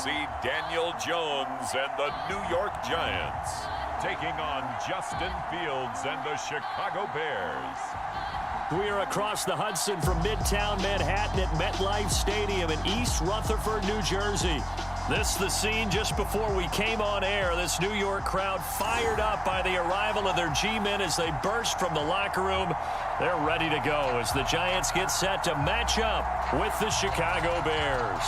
see Daniel Jones and the New York Giants taking on Justin Fields and the Chicago Bears. We are across the Hudson from Midtown Manhattan at MetLife Stadium in East Rutherford, New Jersey. This is the scene just before we came on air. This New York crowd fired up by the arrival of their G-men as they burst from the locker room. They're ready to go as the Giants get set to match up with the Chicago Bears.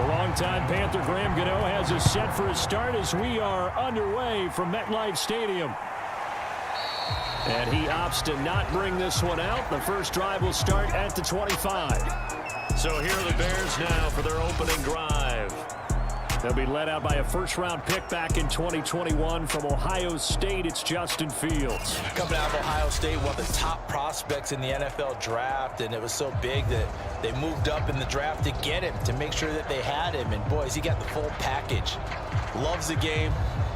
Longtime Panther Graham Gano has us set for a start as we are underway from MetLife Stadium. And he opts to not bring this one out. The first drive will start at the 25. So here are the Bears now for their opening drive. They'll be led out by a first-round pick back in 2021 from Ohio State. It's Justin Fields. Coming out of Ohio State, one of the top prospects in the NFL draft, and it was so big that they moved up in the draft to get him, to make sure that they had him. And, boys, he got the full package. Loves the game,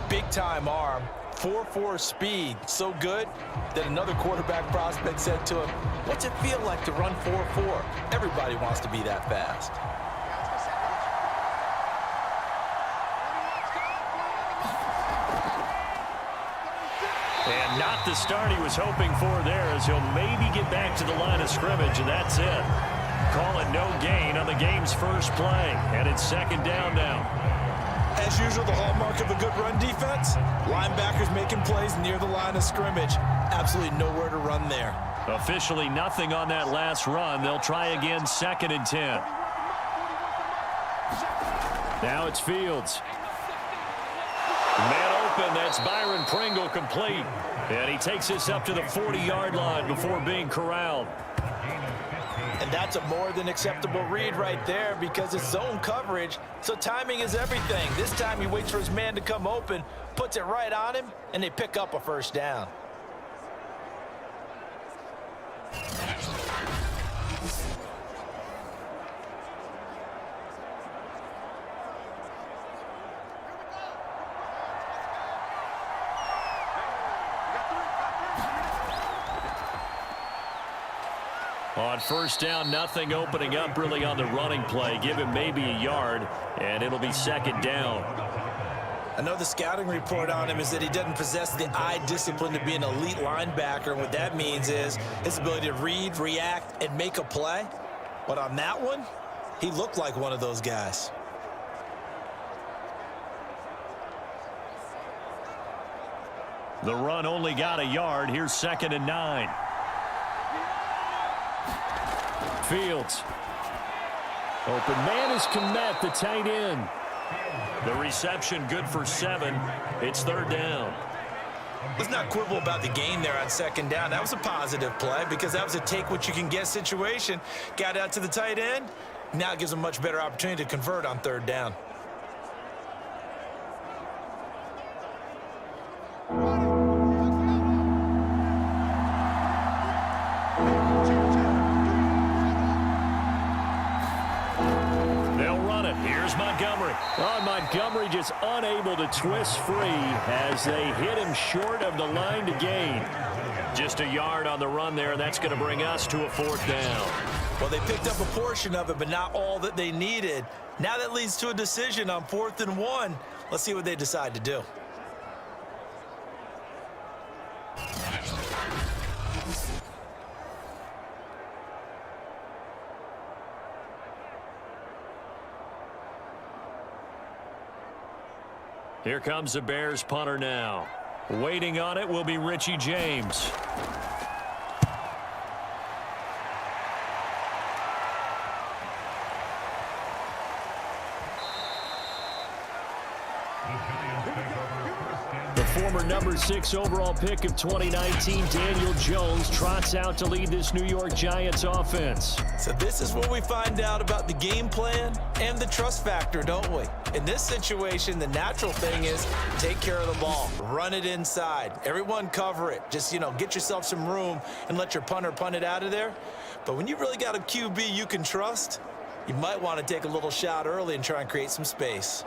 big-time arm, 4.4 speed, so good that another quarterback prospect said to him, "What's it feel like to run 4.4? Everybody wants to be that fast." And not the start he was hoping for there, as he'll maybe get back to the line of scrimmage, and that's it. Call it no gain on the game's first play, and it's second down now. As usual, the hallmark of a good run defense, linebackers making plays near the line of scrimmage. Absolutely nowhere to run there. Officially nothing on that last run. They'll try again, second and 10. Now it's Fields. Man open, that's Byron Pringle complete. And he takes this up to the 40-yard line before being corralled. And that's a more than acceptable read right there because it's zone coverage, so timing is everything. This time he waits for his man to come open, puts it right on him, and they pick up a first down. On first down, nothing opening up really on the running play. Give him maybe a yard, and it'll be second down. I know the scouting report on him is that he doesn't possess the eye discipline to be an elite linebacker. And what that means is his ability to read, react, and make a play. But on that one, he looked like one of those guys. The run only got a yard. Here's second and 9. Fields. Open man is Kmet, the tight end. The reception good for 7. It's third down. Let's not quibble about the gain there on second down. That was a positive play because that was a take-what-you-can-get situation. Got out to the tight end. Now it gives him a much better opportunity to convert on third down. Montgomery just unable to twist free as they hit him short of the line to gain. Just a yard on the run there, and that's going to bring us to a fourth down. Well, they picked up a portion of it, but not all that they needed. Now that leads to a decision on 4th and 1. Let's see what they decide to do. Here comes the Bears punter now. Waiting on it will be Richie James. The former number 6 overall pick of 2019, Daniel Jones, trots out to lead this New York Giants offense. So this is where we find out about the game plan and the trust factor, don't we? In this situation, the natural thing is take care of the ball. Run it inside. Everyone cover it. Just, get yourself some room and let your punter punt it out of there. But when you really got a QB you can trust, you might want to take a little shot early and try and create some space.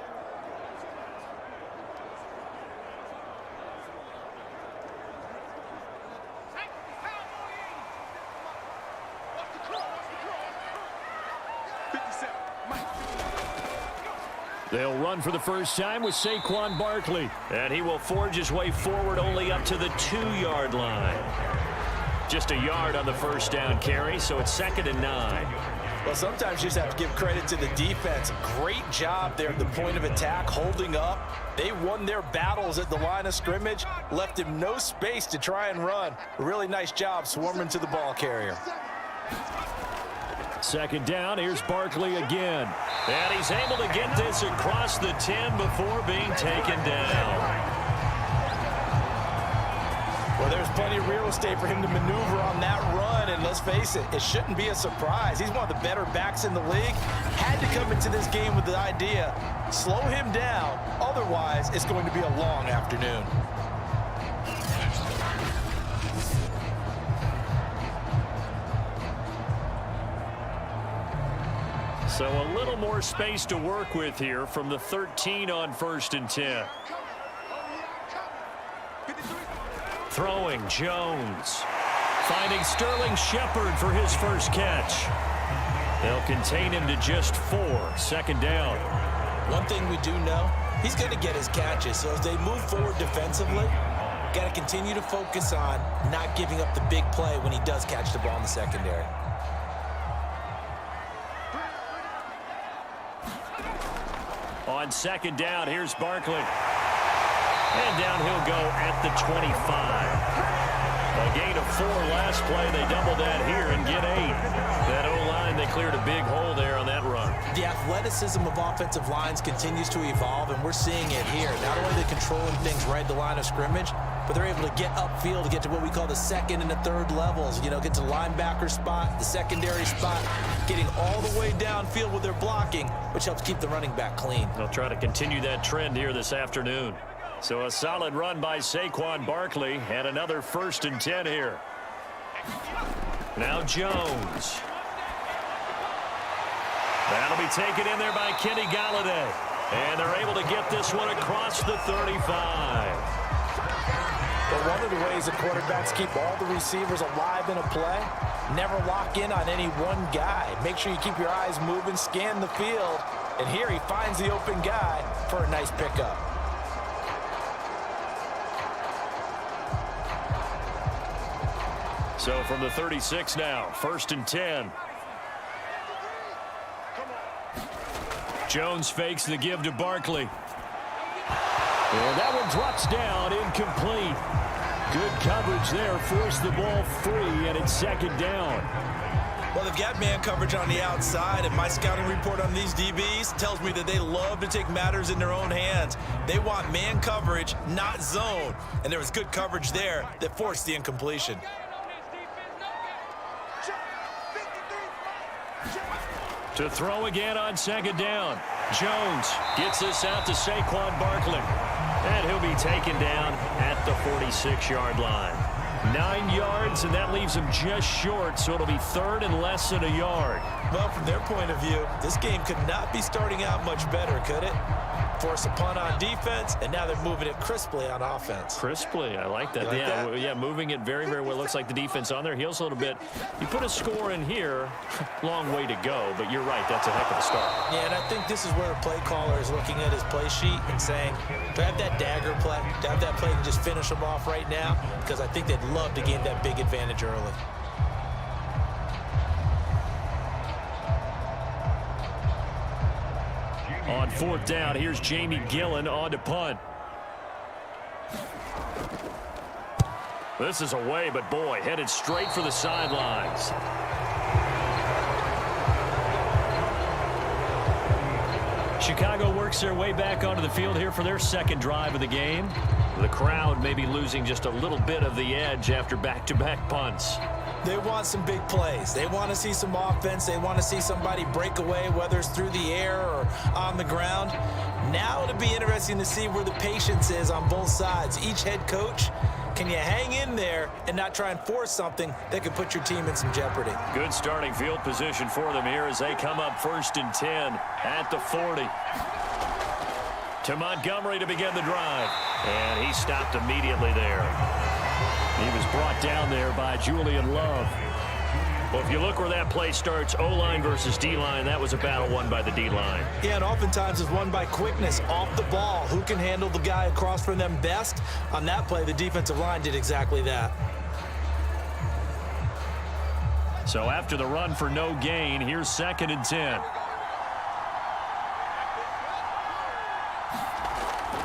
They'll run for the first time with Saquon Barkley. And he will forge his way forward only up to the 2-yard line. Just a yard on the first down carry, so it's 2nd and 9. Well, sometimes you just have to give credit to the defense. Great job there at the point of attack, holding up. They won their battles at the line of scrimmage, left him no space to try and run. A really nice job swarming to the ball carrier. 2nd down, here's Barkley again. And he's able to get this across the 10 before being taken down. Well, there's plenty of real estate for him to maneuver on that run, and let's face it, it shouldn't be a surprise. He's one of the better backs in the league. Had to come into this game with the idea, slow him down, otherwise it's going to be a long afternoon. So a little more space to work with here from the 13 on 1st and 10. Throwing, Jones. Finding Sterling Shepard for his first catch. They'll contain him to just 4. 2nd down. One thing we do know, he's going to get his catches. So as they move forward defensively, got to continue to focus on not giving up the big play when he does catch the ball in the secondary. On 2nd down, here's Barkley. And down he'll go at the 25. A gain of 4 last play. They double that here and get 8. That O-line, they cleared a big hole there on that run. The athleticism of offensive lines continues to evolve, and we're seeing it here. Not only are they controlling things right at the line of scrimmage, but they're able to get upfield to get to what we call the 2nd and the 3rd levels. Get to the linebacker spot, the secondary spot, getting all the way downfield with their blocking, which helps keep the running back clean. They'll try to continue that trend here this afternoon. So a solid run by Saquon Barkley and another 1st and 10 here. Now Jones. That'll be taken in there by Kenny Golladay. And they're able to get this one across the 35. But one of the ways that quarterbacks keep all the receivers alive in a play, never lock in on any one guy. Make sure you keep your eyes moving, scan the field. And here he finds the open guy for a nice pickup. So from the 36 now, 1st and 10. Jones fakes the give to Barkley. And that one drops down, incomplete. Good coverage there, forced the ball free, and it's 2nd down. Well, they've got man coverage on the outside, and my scouting report on these DBs tells me that they love to take matters in their own hands. They want man coverage, not zone. And there was good coverage there that forced the incompletion. To throw again on 2nd down. Jones gets this out to Saquon Barkley. And he'll be taken down at the 46-yard line. 9 yards, and that leaves him just short, so it'll be 3rd and less than a yard. Well, from their point of view, this game could not be starting out much better, could it? Force a punt on defense, and now they're moving it crisply on offense. Crisply, I like that. Like that? Yeah, moving it very, very well. Looks like the defense on their heels a little bit. You put a score in here, long way to go, but you're right, that's a heck of a start. Yeah, and I think this is where a play caller is looking at his play sheet and saying, do I have that dagger play? Do I have that play to just finish them off right now? Because I think they'd love to gain that big advantage early. On 4th down, here's Jamie Gillen on to punt. This is away, but boy, headed straight for the sidelines. Chicago works their way back onto the field here for their 2nd drive of the game. The crowd maybe losing just a little bit of the edge after back-to-back punts. They want some big plays. They want to see some offense. They want to see somebody break away, whether it's through the air or on the ground. Now it'll be interesting to see where the patience is on both sides. Each head coach, can you hang in there and not try and force something that could put your team in some jeopardy? Good starting field position for them here as they come up 1st and 10 at the 40. To Montgomery to begin the drive. And he stopped immediately there. He was brought down there by Julian Love. Well, if you look where that play starts, O-line versus D-line, that was a battle won by the D-line. Yeah, and oftentimes it's won by quickness off the ball. Who can handle the guy across from them best? On that play, the defensive line did exactly that. So after the run for no gain, here's 2nd and 10.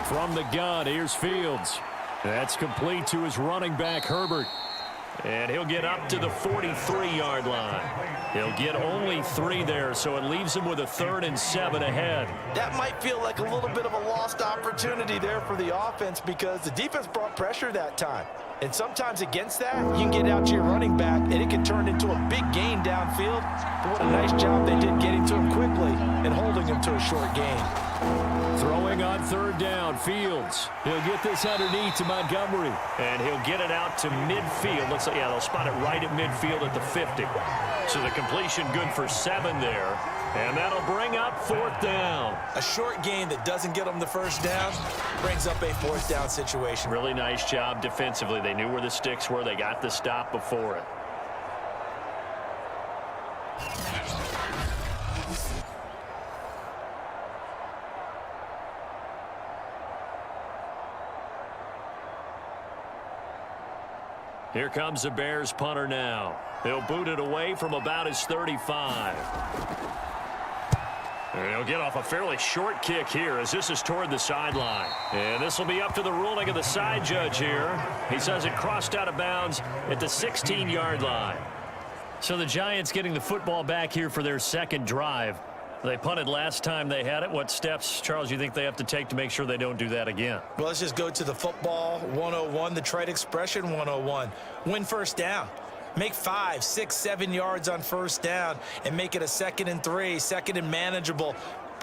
From the gun, here's Fields. That's complete to his running back, Herbert. And he'll get up to the 43-yard line. He'll get only 3 there, so it leaves him with a 3rd and 7 ahead. That might feel like a little bit of a lost opportunity there for the offense because the defense brought pressure that time. And sometimes against that, you can get out to your running back, and it can turn into a big gain downfield. But what a nice job they did getting to him quickly and holding him to a short gain. Throwing on 3rd down, Fields. He'll get this underneath to Montgomery. And he'll get it out to midfield. Looks like, yeah, they'll spot it right at midfield at the 50. So the completion good for 7 there. And that'll bring up 4th down. A short gain that doesn't get them the first down brings up a 4th down situation. Really nice job defensively. They knew where the sticks were. They got the stop before it. Here comes the Bears punter now. He'll boot it away from about his 35. And he'll get off a fairly short kick here as this is toward the sideline. And this will be up to the ruling of the side judge here. He says it crossed out of bounds at the 16-yard line. So the Giants getting the football back here for their 2nd drive. They punted last time they had it. What steps, Charles, you think they have to take to make sure they don't do that again? Well, let's just go to the football 101, the trade expression 101. Win first down. Make 5, 6, 7 yards on first down and make it a 2nd and 3, 2nd and manageable.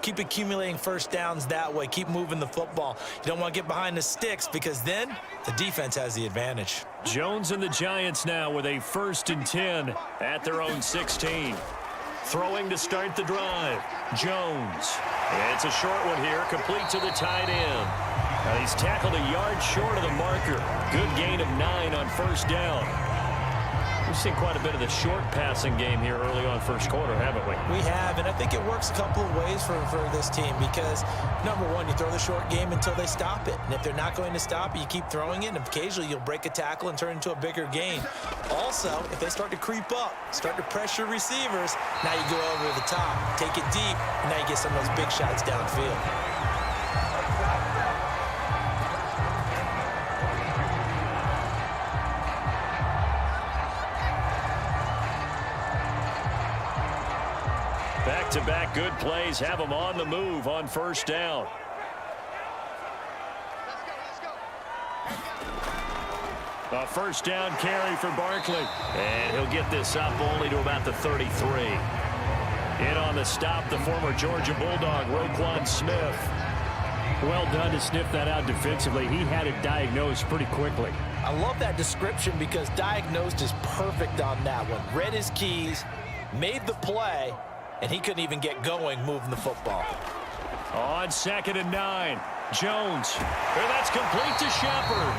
Keep accumulating first downs that way. Keep moving the football. You don't want to get behind the sticks because then the defense has the advantage. Jones and the Giants now with a 1st and 10 at their own 16. Throwing to start the drive. Jones. And it's a short one here, complete to the tight end. He's tackled a yard short of the marker. Good gain of 9 on first down. We've seen quite a bit of the short passing game here early on first quarter, haven't we? We have, and I think it works a couple of ways for this team because, number one, you throw the short game until they stop it. And if they're not going to stop it, you keep throwing it, and occasionally you'll break a tackle and turn into a bigger gain. Also, if they start to creep up, start to pressure receivers, now you go over the top, take it deep, and now you get some of those big shots downfield. Back-to-back good plays have them on the move on first down. A first down carry for Barkley. And he'll get this up only to about the 33. In on the stop, the former Georgia Bulldog, Roquan Smith. Well done to sniff that out defensively. He had it diagnosed pretty quickly. I love that description because diagnosed is perfect on that one. Read his keys, made the play, and he couldn't even get going moving the football. On 2nd and 9, Jones. And that's complete to Shepard.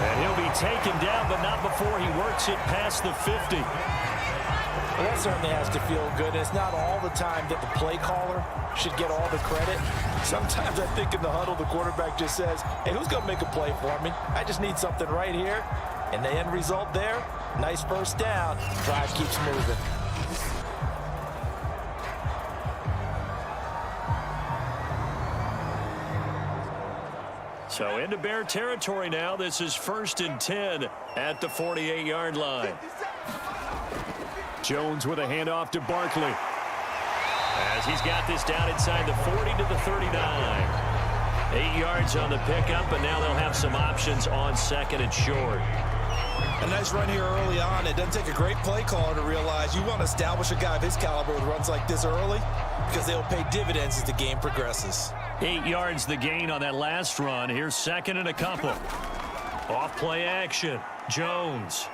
And he'll be taken down, but not before he works it past the 50. Well, that certainly has to feel good. It's not all the time that the play caller should get all the credit. Sometimes I think in the huddle, the quarterback just says, hey, who's going to make a play for me? I just need something right here. And the end result there, nice first down. Drive keeps moving. So into Bear territory now. This is 1st and 10 at the 48-yard line. Jones with a handoff to Barkley. As he's got this down inside the 40 to the 39. 8 yards on the pickup, and now they'll have some options on second and short. A nice run here early on. It doesn't take a great play caller to realize you want to establish a guy of his caliber with runs like this early because they'll pay dividends as the game progresses. 8 yards the gain on that last run. Here's second and a couple. Off play action. Jones.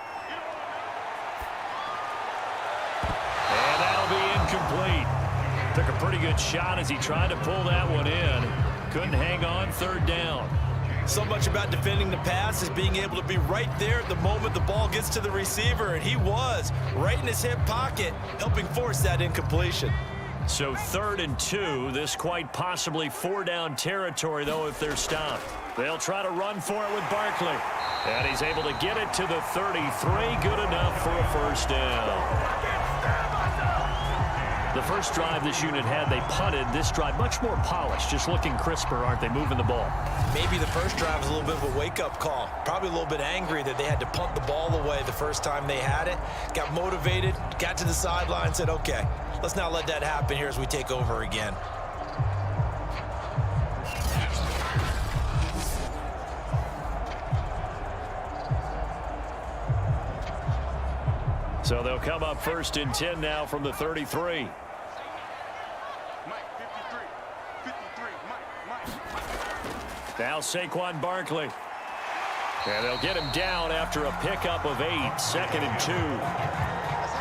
And that'll be incomplete. Took a pretty good shot as he tried to pull that one in. Couldn't hang on, third down. So much about defending the pass is being able to be right there at the moment the ball gets to the receiver, and he was right in his hip pocket, helping force that incompletion. So 3rd and 2. This quite possibly 4-down territory, though, if they're stopped. They'll try to run for it with Barkley. And he's able to get it to the 33. Good enough for a first down. The first drive this unit had, they punted. This drive, much more polished, just looking crisper, aren't they, moving the ball? Maybe the first drive was a little bit of a wake-up call. Probably a little bit angry that they had to punt the ball away the first time they had it. Got motivated, got to the sideline, said, okay, let's not let that happen here as we take over again. So they'll come up 1st and 10 now from the 33. Now Saquon Barkley. And they'll get him down after a pickup of 8, 2nd and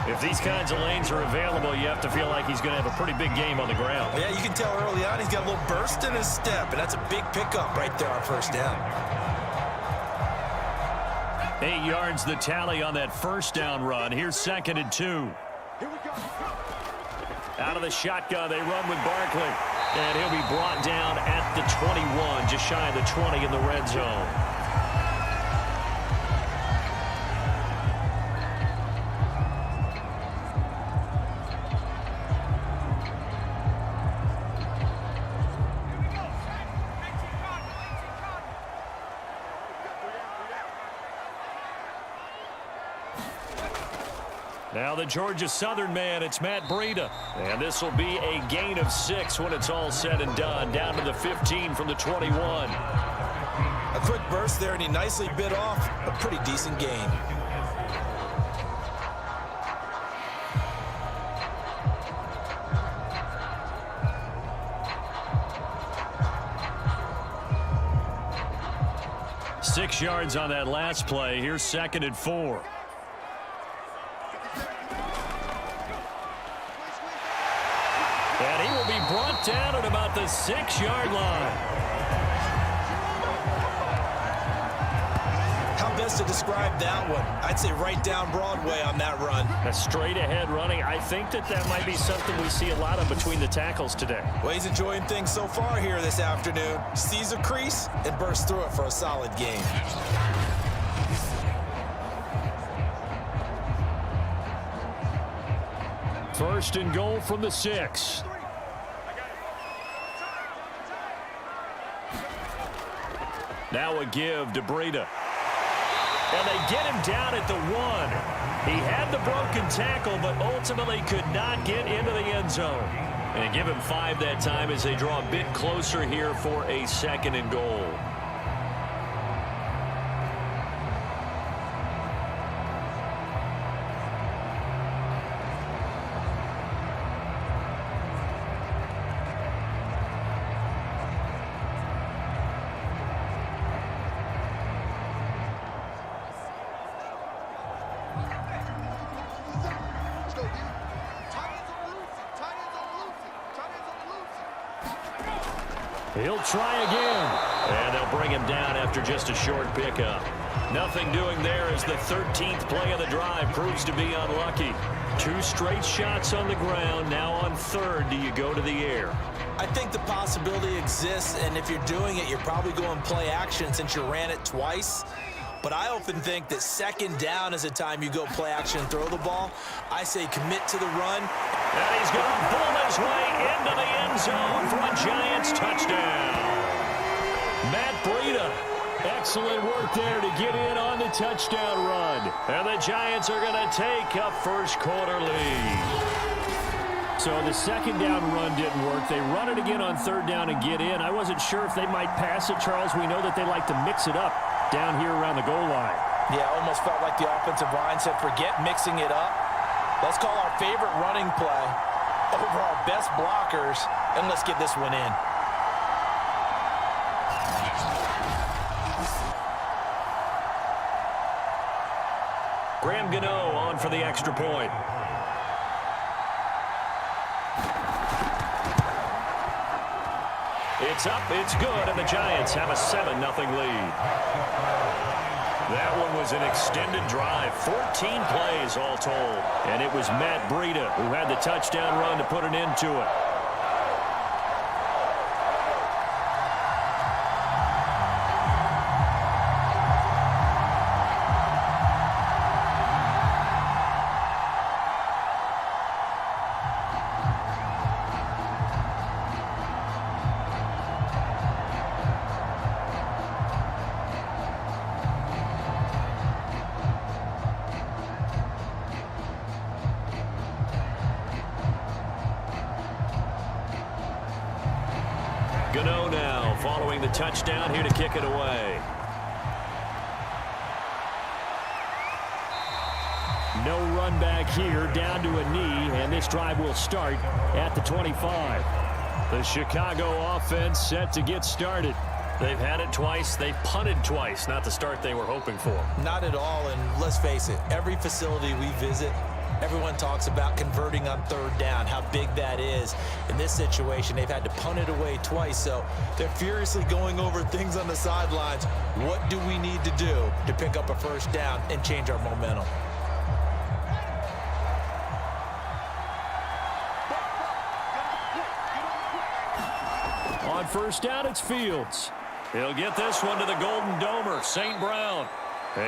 2. If these kinds of lanes are available, you have to feel like he's going to have a pretty big game on the ground. Yeah, you can tell early on he's got a little burst in his step, and that's a big pickup right there on first down. 8 yards the tally on that first down run. Here's 2nd and 2. Out of the shotgun, they run with Barkley. And he'll be brought down at the 21, just shy of the 20 in the red zone. Now the Georgia Southern man, it's Matt Breida. And this will be a gain of 6 when it's all said and done. Down to the 15 from the 21. A quick burst there, and he nicely bit off a pretty decent gain. Six yards on that last play. Here's 2nd and 4. And he will be brought down at about the 6-yard line. How best to describe that one? I'd say right down Broadway on that run. A straight-ahead running. I think that might be something we see a lot of between the tackles today. Well, he's enjoying things so far here this afternoon. Sees a crease and bursts through it for a solid game. First and goal from the 6. Now a give to Breida. And they get him down at the 1. He had the broken tackle, but ultimately could not get into the end zone. And give him 5 that time as they draw a bit closer here for a 2nd and goal. He'll try again. And they'll bring him down after just a short pickup. Nothing doing there as the 13th play of the drive proves to be unlucky. 2 straight shots on the ground. Now on 3rd, do you go to the air? I think the possibility exists, and if you're doing it, you're probably going play action since you ran it twice. But I often think that 2nd down is the time you go play action and throw the ball. I say commit to the run. And he's going to boom his way into the end zone for a Giants touchdown. Matt Breida, excellent work there to get in on the touchdown run. And the Giants are going to take a first quarter lead. So the second down run didn't work. They run it again on third down and get in. I wasn't sure if they might pass it, Charles. We know that they like to mix it up down here around the goal line. Yeah, almost felt like the offensive line said, forget mixing it up. Let's call our favorite running play over our best blockers, and let's get this one in. Graham Gano on for the extra point. It's up, it's good, and the Giants have a 7-0 lead. That one was an extended drive, 14 plays all told. And it was Matt Breida who had the touchdown run to put an end to it. Gano now following the touchdown here to kick it away. No run back here, down to a knee, and this drive will start at the 25. The Chicago offense set to get started. They've had it twice. They've punted twice. Not the start they were hoping for. Not at all, and let's face it, every facility we visit, everyone talks about converting on third down, how big that is. In this situation, they've had to punt it away twice, so they're furiously going over things on the sidelines. What do we need to do to pick up a first down and change our momentum? On first down, it's Fields. He'll get this one to the Golden Domer, St. Brown.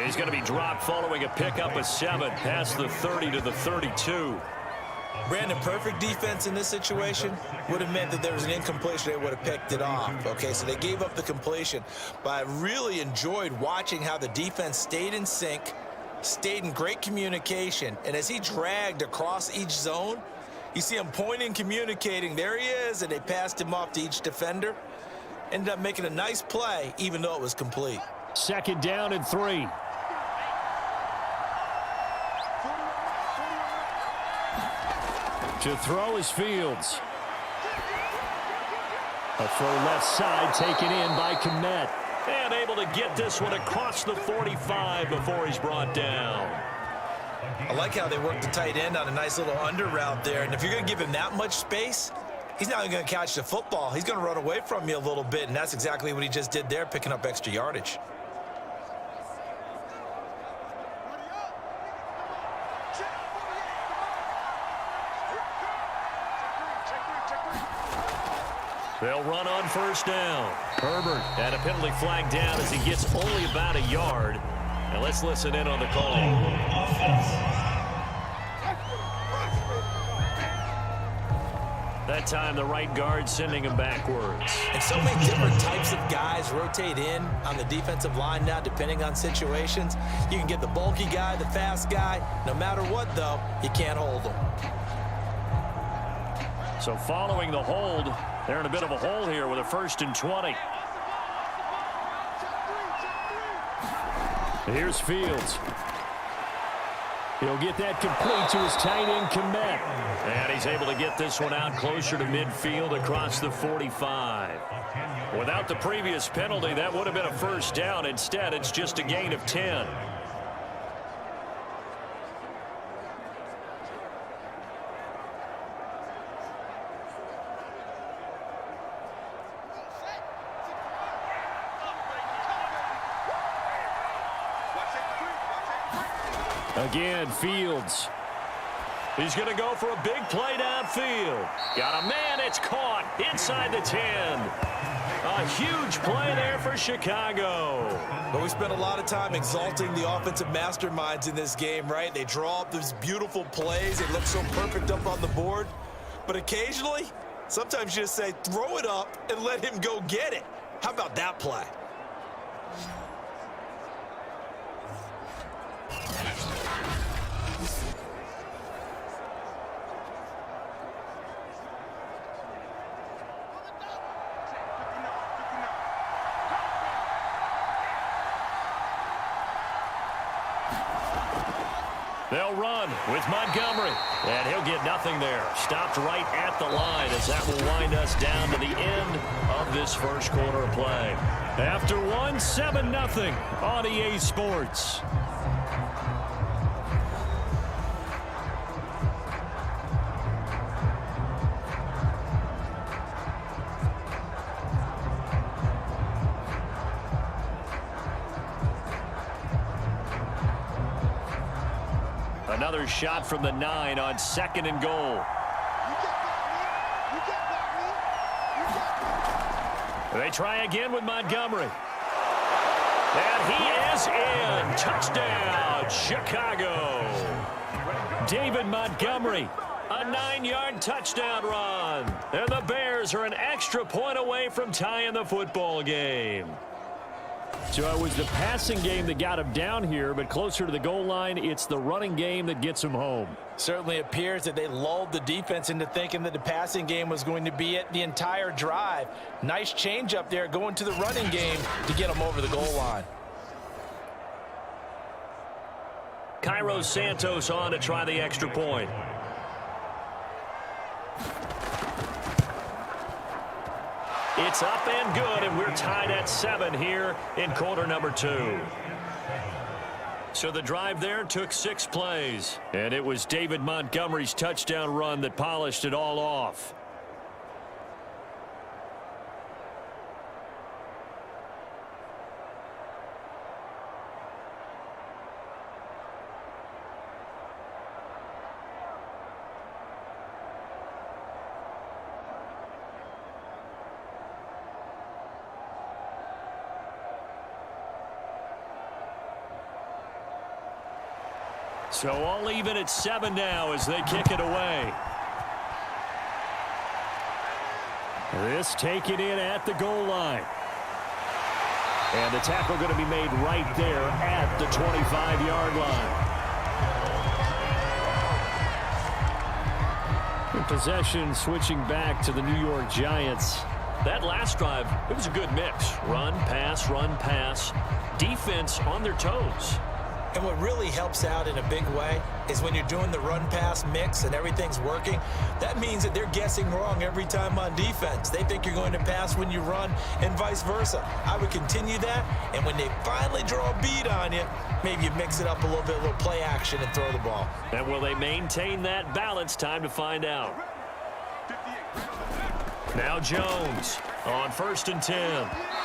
He's going to be dropped following a pickup of 7 past the 30 to the 32. Brandon, perfect defense in this situation would have meant that there was an incompletion. They would have picked it off. Okay, so they gave up the completion. But I really enjoyed watching how the defense stayed in sync, stayed in great communication. And as he dragged across each zone, you see him pointing, communicating. There he is, and they passed him off to each defender. Ended up making a nice play, even though it was complete. Second down and 3. To throw is Fields. A throw left side taken in by Kmet. And able to get this one across the 45 before he's brought down. I like how they work the tight end on a nice little under route there. And if you're going to give him that much space, he's not going to catch the football. He's going to run away from you a little bit, and that's exactly what he just did there, picking up extra yardage. They'll run on first down. Herbert had a penalty flag down as he gets only about a yard. And let's listen in on the call. That time the right guard sending him backwards. And so many different types of guys rotate in on the defensive line now, depending on situations. You can get the bulky guy, the fast guy. No matter what, though, you can't hold them. So following the hold, they're in a bit of a hole here with a 1st and 20. Here's Fields. He'll get that complete to his tight end, Kmet. And he's able to get this one out closer to midfield across the 45. Without the previous penalty, that would have been a first down. Instead, it's just a gain of 10. Again, Fields. He's going to go for a big play downfield. Got a man, it's caught inside the 10. A huge play there for Chicago. But we spent a lot of time exalting the offensive masterminds in this game, right? They draw up these beautiful plays. They look so perfect up on the board. But occasionally, sometimes you just say, throw it up and let him go get it. How about that play? They'll run with Montgomery. And he'll get nothing there. Stopped right at the line as that will wind us down to the end of this first quarter of play. After one, 7-0 on EA Sports. Another shot from the 9 on 2nd and goal. They try again with Montgomery. And he is in. Touchdown, Chicago. David Montgomery, a 9-yard touchdown run. And the Bears are an extra point away from tying the football game. So it was the passing game that got him down here, but closer to the goal line, it's the running game that gets him home. Certainly appears that they lulled the defense into thinking that the passing game was going to be it the entire drive. Nice change up there going to the running game to get him over the goal line. Cairo Santos on to try the extra point. It's up and good, and we're tied at 7 here in quarter number 2. So the drive there took 6 plays, and it was David Montgomery's touchdown run that polished it all off. So all even at 7 now as they kick it away. This taken in at the goal line. And the tackle going to be made right there at the 25-yard line. Possession switching back to the New York Giants. That last drive, it was a good mix. Run, pass, defense on their toes. And what really helps out in a big way is when you're doing the run-pass mix and everything's working, that means that they're guessing wrong every time on defense. They think you're going to pass when you run and vice versa. I would continue that, and when they finally draw a bead on you, maybe you mix it up a little bit, a little play action and throw the ball. And will they maintain that balance? Time to find out. Now Jones on 1st and 10.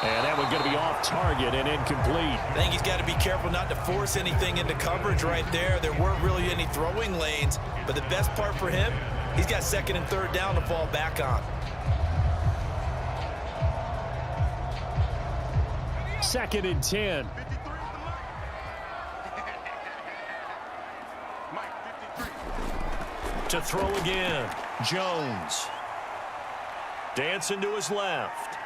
And that one's going to be off target and incomplete. I think he's got to be careful not to force anything into coverage right there. There weren't really any throwing lanes. But the best part for him, he's got 2nd and 3rd down to fall back on. 2nd and 10. To throw again. Jones. Dancing to his left.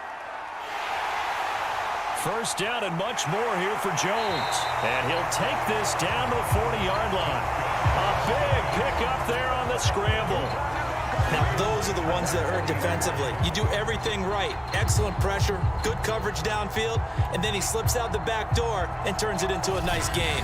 First down and much more here for Jones. And he'll take this down to the 40-yard line. A big pickup there on the scramble. Now, those are the ones that hurt defensively. You do everything right. Excellent pressure, good coverage downfield, and then he slips out the back door and turns it into a nice gain.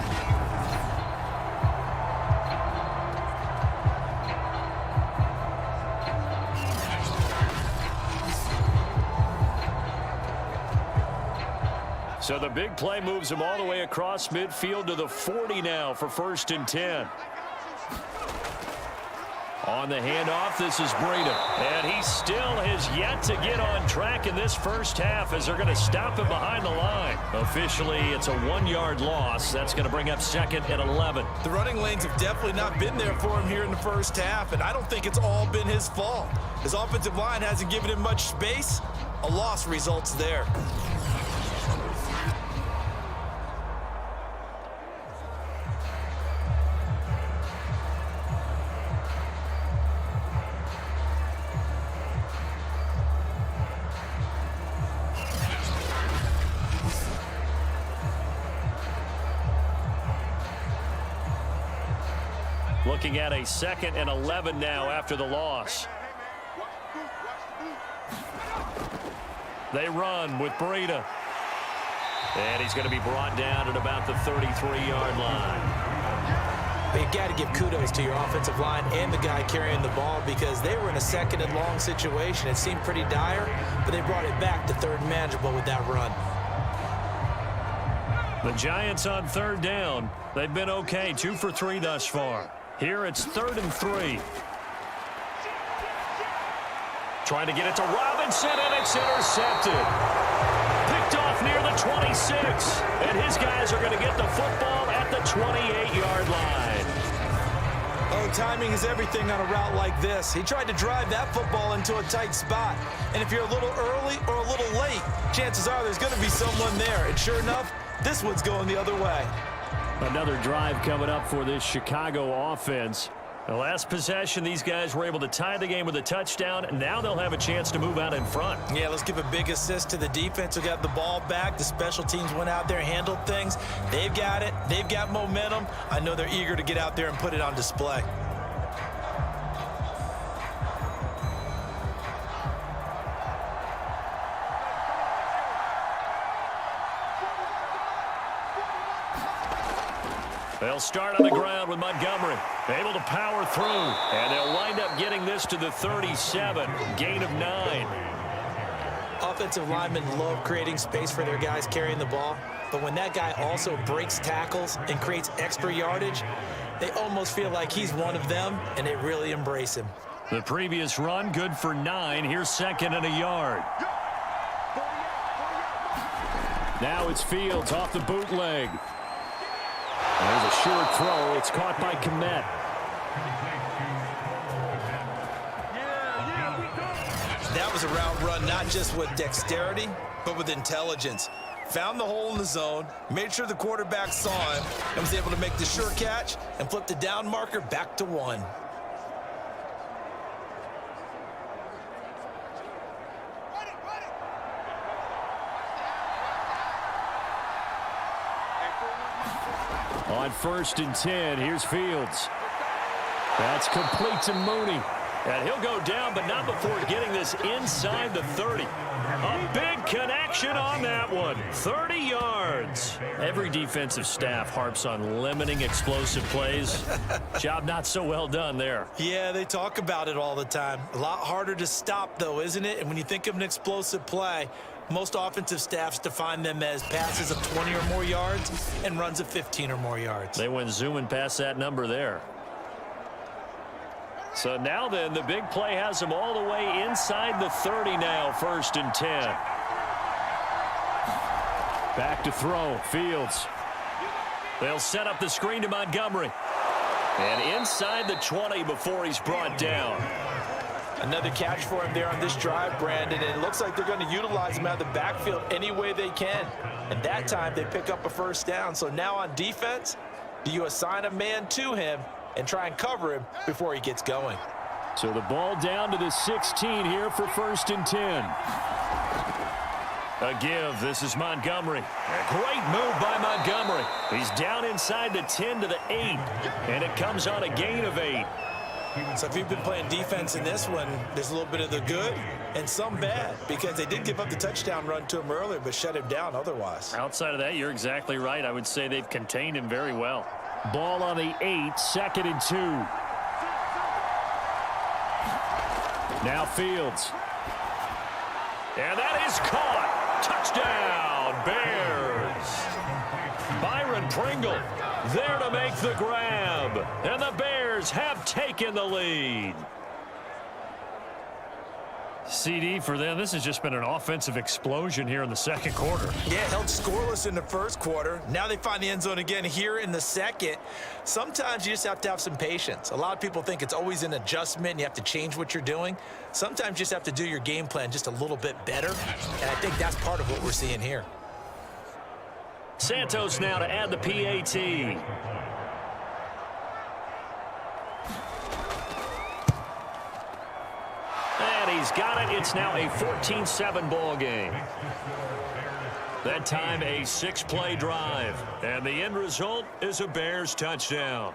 So the big play moves him all the way across midfield to the 40 now for 1st and 10. On the handoff, this is Breida. And he still has yet to get on track in this first half as they're going to stop him behind the line. Officially, it's a 1-yard loss. That's going to bring up 2nd and 11. The running lanes have definitely not been there for him here in the first half, and I don't think it's all been his fault. His offensive line hasn't given him much space. A loss results there. Looking at a 2nd and 11 now after the loss. They run with Breida. And he's going to be brought down at about the 33-yard line. But you've got to give kudos to your offensive line and the guy carrying the ball because they were in a second and long situation. It seemed pretty dire, but they brought it back to third and manageable with that run. The Giants on third down. They've been okay, 2 for 3 thus far. Here it's 3rd and 3. Trying to get it to Robinson, and it's intercepted. Picked off near the 26, and his guys are going to get the football at the 28-yard line. Oh, timing is everything on a route like this. He tried to drive that football into a tight spot, and if you're a little early or a little late, chances are there's going to be someone there, and sure enough, this one's going the other way. Another drive coming up for this Chicago offense. The last possession, these guys were able to tie the game with a touchdown, and now they'll have a chance to move out in front. Yeah, let's give a big assist to the defense who got the ball back. The special teams went out there, handled things. They've got it. They've got momentum. I know they're eager to get out there and put it on display. They'll start on the ground with Montgomery. Able to power through. And they'll wind up getting this to the 37. Gain of 9. Offensive linemen love creating space for their guys carrying the ball. But when that guy also breaks tackles and creates extra yardage, they almost feel like he's one of them, and they really embrace him. The previous run, good for 9. Here's 2nd and a yard. Now it's Fields off the bootleg. There's a short throw. It's caught by Kmet. That was a route run not just with dexterity, but with intelligence. Found the hole in the zone, made sure the quarterback saw him, and was able to make the sure catch and flip the down marker back to 1. On 1st and 10, here's Fields. That's complete to Mooney. And he'll go down, but not before getting this inside the 30. A big connection on that one. 30 yards. Every defensive staff harps on limiting explosive plays. Job not so well done there. Yeah, they talk about it all the time. A lot harder to stop, though, isn't it? And when you think of an explosive play, most offensive staffs define them as passes of 20 or more yards and runs of 15 or more yards. They went zooming past that number there. So now then, the big play has them all the way inside the 30 now, 1st and 10. Back to throw, Fields. They'll set up the screen to Montgomery. And inside the 20 before he's brought down. Another catch for him there on this drive, Brandon, and it looks like they're going to utilize him out of the backfield any way they can. And that time they pick up a 1st down. So now on defense, do you assign a man to him and try and cover him before he gets going? So the ball down to the 16 here for 1st and 10. A give. This is Montgomery. A great move by Montgomery. He's down inside the 10 to the 8, and it comes on a gain of 8. So if you've been playing defense in this one, there's a little bit of the good and some bad because they did give up the touchdown run to him earlier but shut him down otherwise. Outside of that, you're exactly right. I would say they've contained him very well. Ball on the 8, 2nd and 2. Now Fields. And that is caught. Touchdown, Bears. Byron Pringle there to make the grab. And the Bears have taken the lead. CD for them. This has just been an offensive explosion here in the 2nd quarter. Yeah, held scoreless in the 1st quarter. Now they find the end zone again here in the 2nd. Sometimes you just have to have some patience. A lot of people think it's always an adjustment and you have to change what you're doing. Sometimes you just have to do your game plan just a little bit better. And I think that's part of what we're seeing here. Santos now to add the PAT. And he's got it. It's now a 14-7 ball game. That time a 6-play drive. And the end result is a Bears touchdown.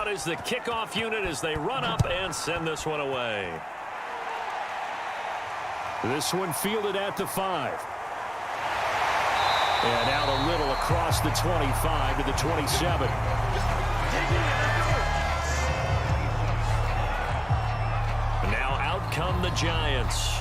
out is the kickoff unit as they run up and send this one away. This one fielded at the 5. And out a little across the 25 to the 27. And now out come the Giants.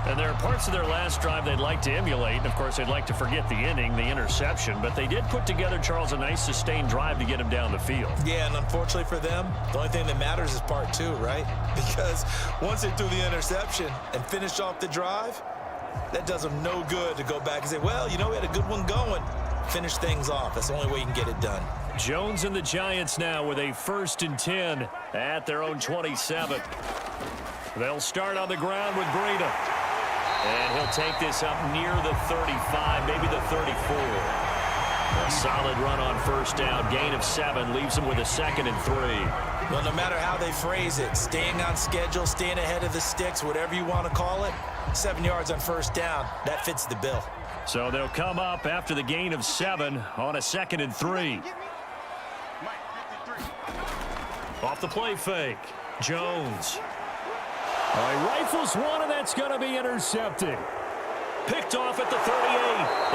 And there are parts of their last drive they'd like to emulate. And, of course, they'd like to forget the inning, the interception. But they did put together, Charles, a nice sustained drive to get him down the field. Yeah, and unfortunately for them, the only thing that matters is part 2, right? Because once they threw the interception and finished off the drive, that does them no good to go back and say, well, you know, we had a good one going. Finish things off. That's the only way you can get it done. Jones and the Giants now with a 1st and 10 at their own 27. They'll start on the ground with Breida. And he'll take this up near the 35, maybe the 34. A solid run on 1st down. Gain of 7 leaves him with a 2nd and 3. Well, no matter how they phrase it, staying on schedule, staying ahead of the sticks, whatever you want to call it, 7 yards on 1st down, that fits the bill. So they'll come up after the gain of 7 on a 2nd and 3. Off the play fake. Jones. He rifles one, and that's going to be intercepted. Picked off at the 38.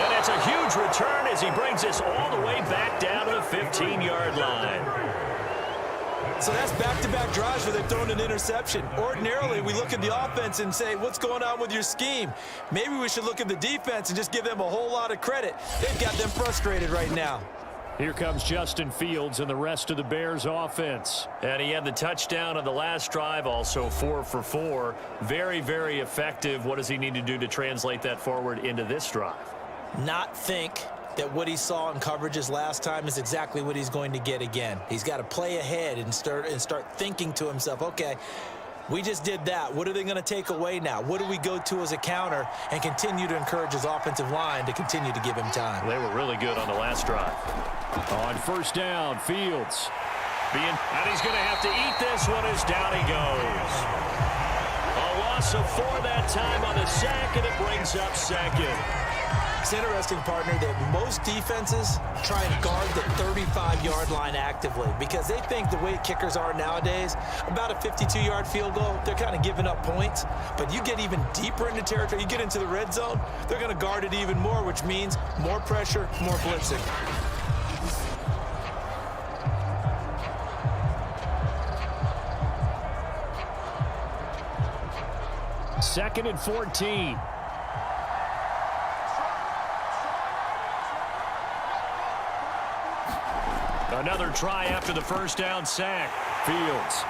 And it's a huge return as he brings this all the way back down to the 15-yard line. So that's back-to-back drives where they've thrown an interception. Ordinarily, we look at the offense and say, what's going on with your scheme? Maybe we should look at the defense and just give them a whole lot of credit. They've got them frustrated right now. Here comes Justin Fields and the rest of the Bears offense. And he had the touchdown on the last drive, also 4 for 4. Very, very effective. What does he need to do to translate that forward into this drive? Not think that what he saw in coverages last time is exactly what he's going to get again. He's got to play ahead and start thinking to himself, okay, we just did that. What are they going to take away now? What do we go to as a counter? And continue to encourage his offensive line to continue to give him time. They were really good on the last drive. On 1st down, Fields. And he's going to have to eat this one as down he goes. A loss of 4 that time on the sack, and it brings up 2nd. It's interesting, partner, that most defenses try and guard the 35-yard line actively because they think the way kickers are nowadays, about a 52-yard field goal, they're kind of giving up points. But you get even deeper into territory, you get into the red zone, they're going to guard it even more, which means more pressure, more blitzing. Second and 14. Another try after the 1st down sack. Fields.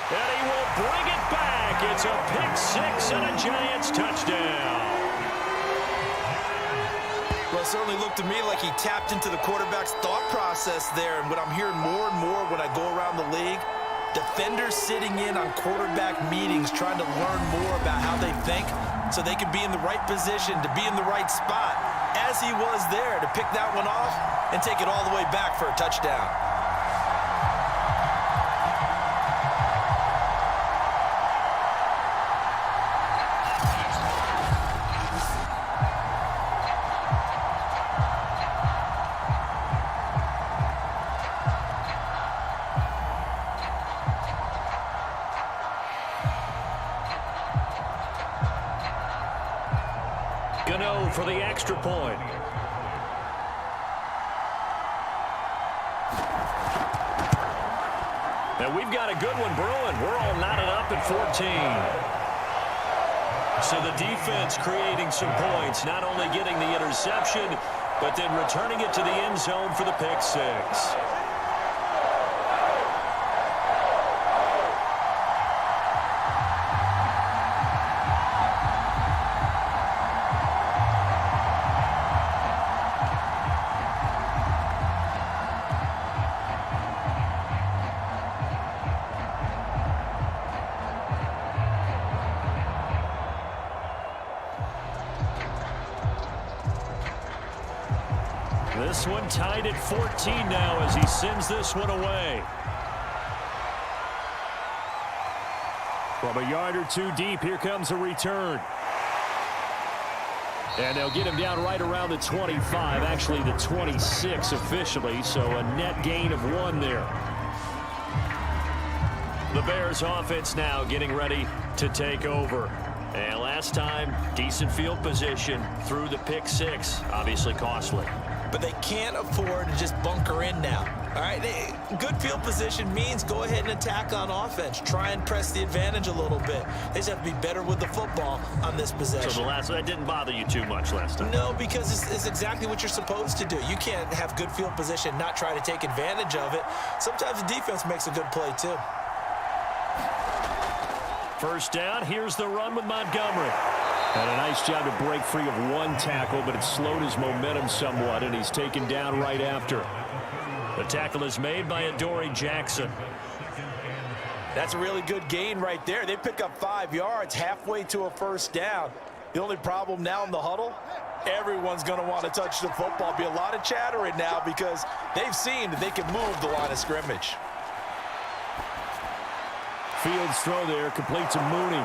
And he will bring it back. It's a pick-6 and a Giants touchdown. Well, it certainly looked to me like he tapped into the quarterback's thought process there. And what I'm hearing more and more when I go around the league, defenders sitting in on quarterback meetings trying to learn more about how they think so they can be in the right position to be in the right spot, as he was there to pick that one off and take it all the way back for a touchdown. Gano for the extra point. And we've got a good one brewing. We're all knotted up at 14. So the defense creating some points, not only getting the interception, but then returning it to the end zone for the pick-6. This one tied at 14 now as he sends this one away. From a yard or two deep, here comes a return. And they'll get him down right around the 25, actually the 26 officially, so a net gain of 1 there. The Bears offense now getting ready to take over. And last time, decent field position through the pick 6, obviously costly. But they can't afford to just bunker in now. All right, good field position means go ahead and attack on offense. Try and press the advantage a little bit. They just have to be better with the football on this possession. So that didn't bother you too much last time? No, because it's exactly what you're supposed to do. You can't have good field position, not try to take advantage of it. Sometimes the defense makes a good play too. First down, here's the run with Montgomery. And a nice job to break free of 1 tackle, but it slowed his momentum somewhat, and he's taken down right after. The tackle is made by Adoree Jackson. That's a really good gain right there. They pick up 5 yards halfway to a first down. The only problem now in the huddle, everyone's going to want to touch the football. Be a lot of chattering now because they've seen that they can move the line of scrimmage. Fields throw there, complete to Mooney.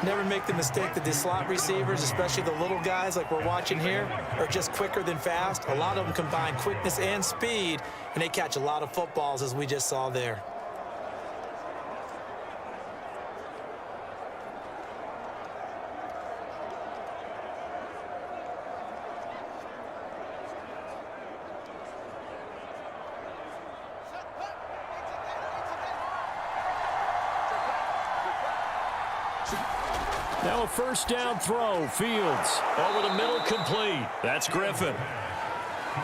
Never make the mistake that the slot receivers, especially the little guys like we're watching here, are just quicker than fast. A lot of them combine quickness and speed, and they catch a lot of footballs, as we just saw there. Now a first down throw. Fields over the middle, complete. That's Griffin.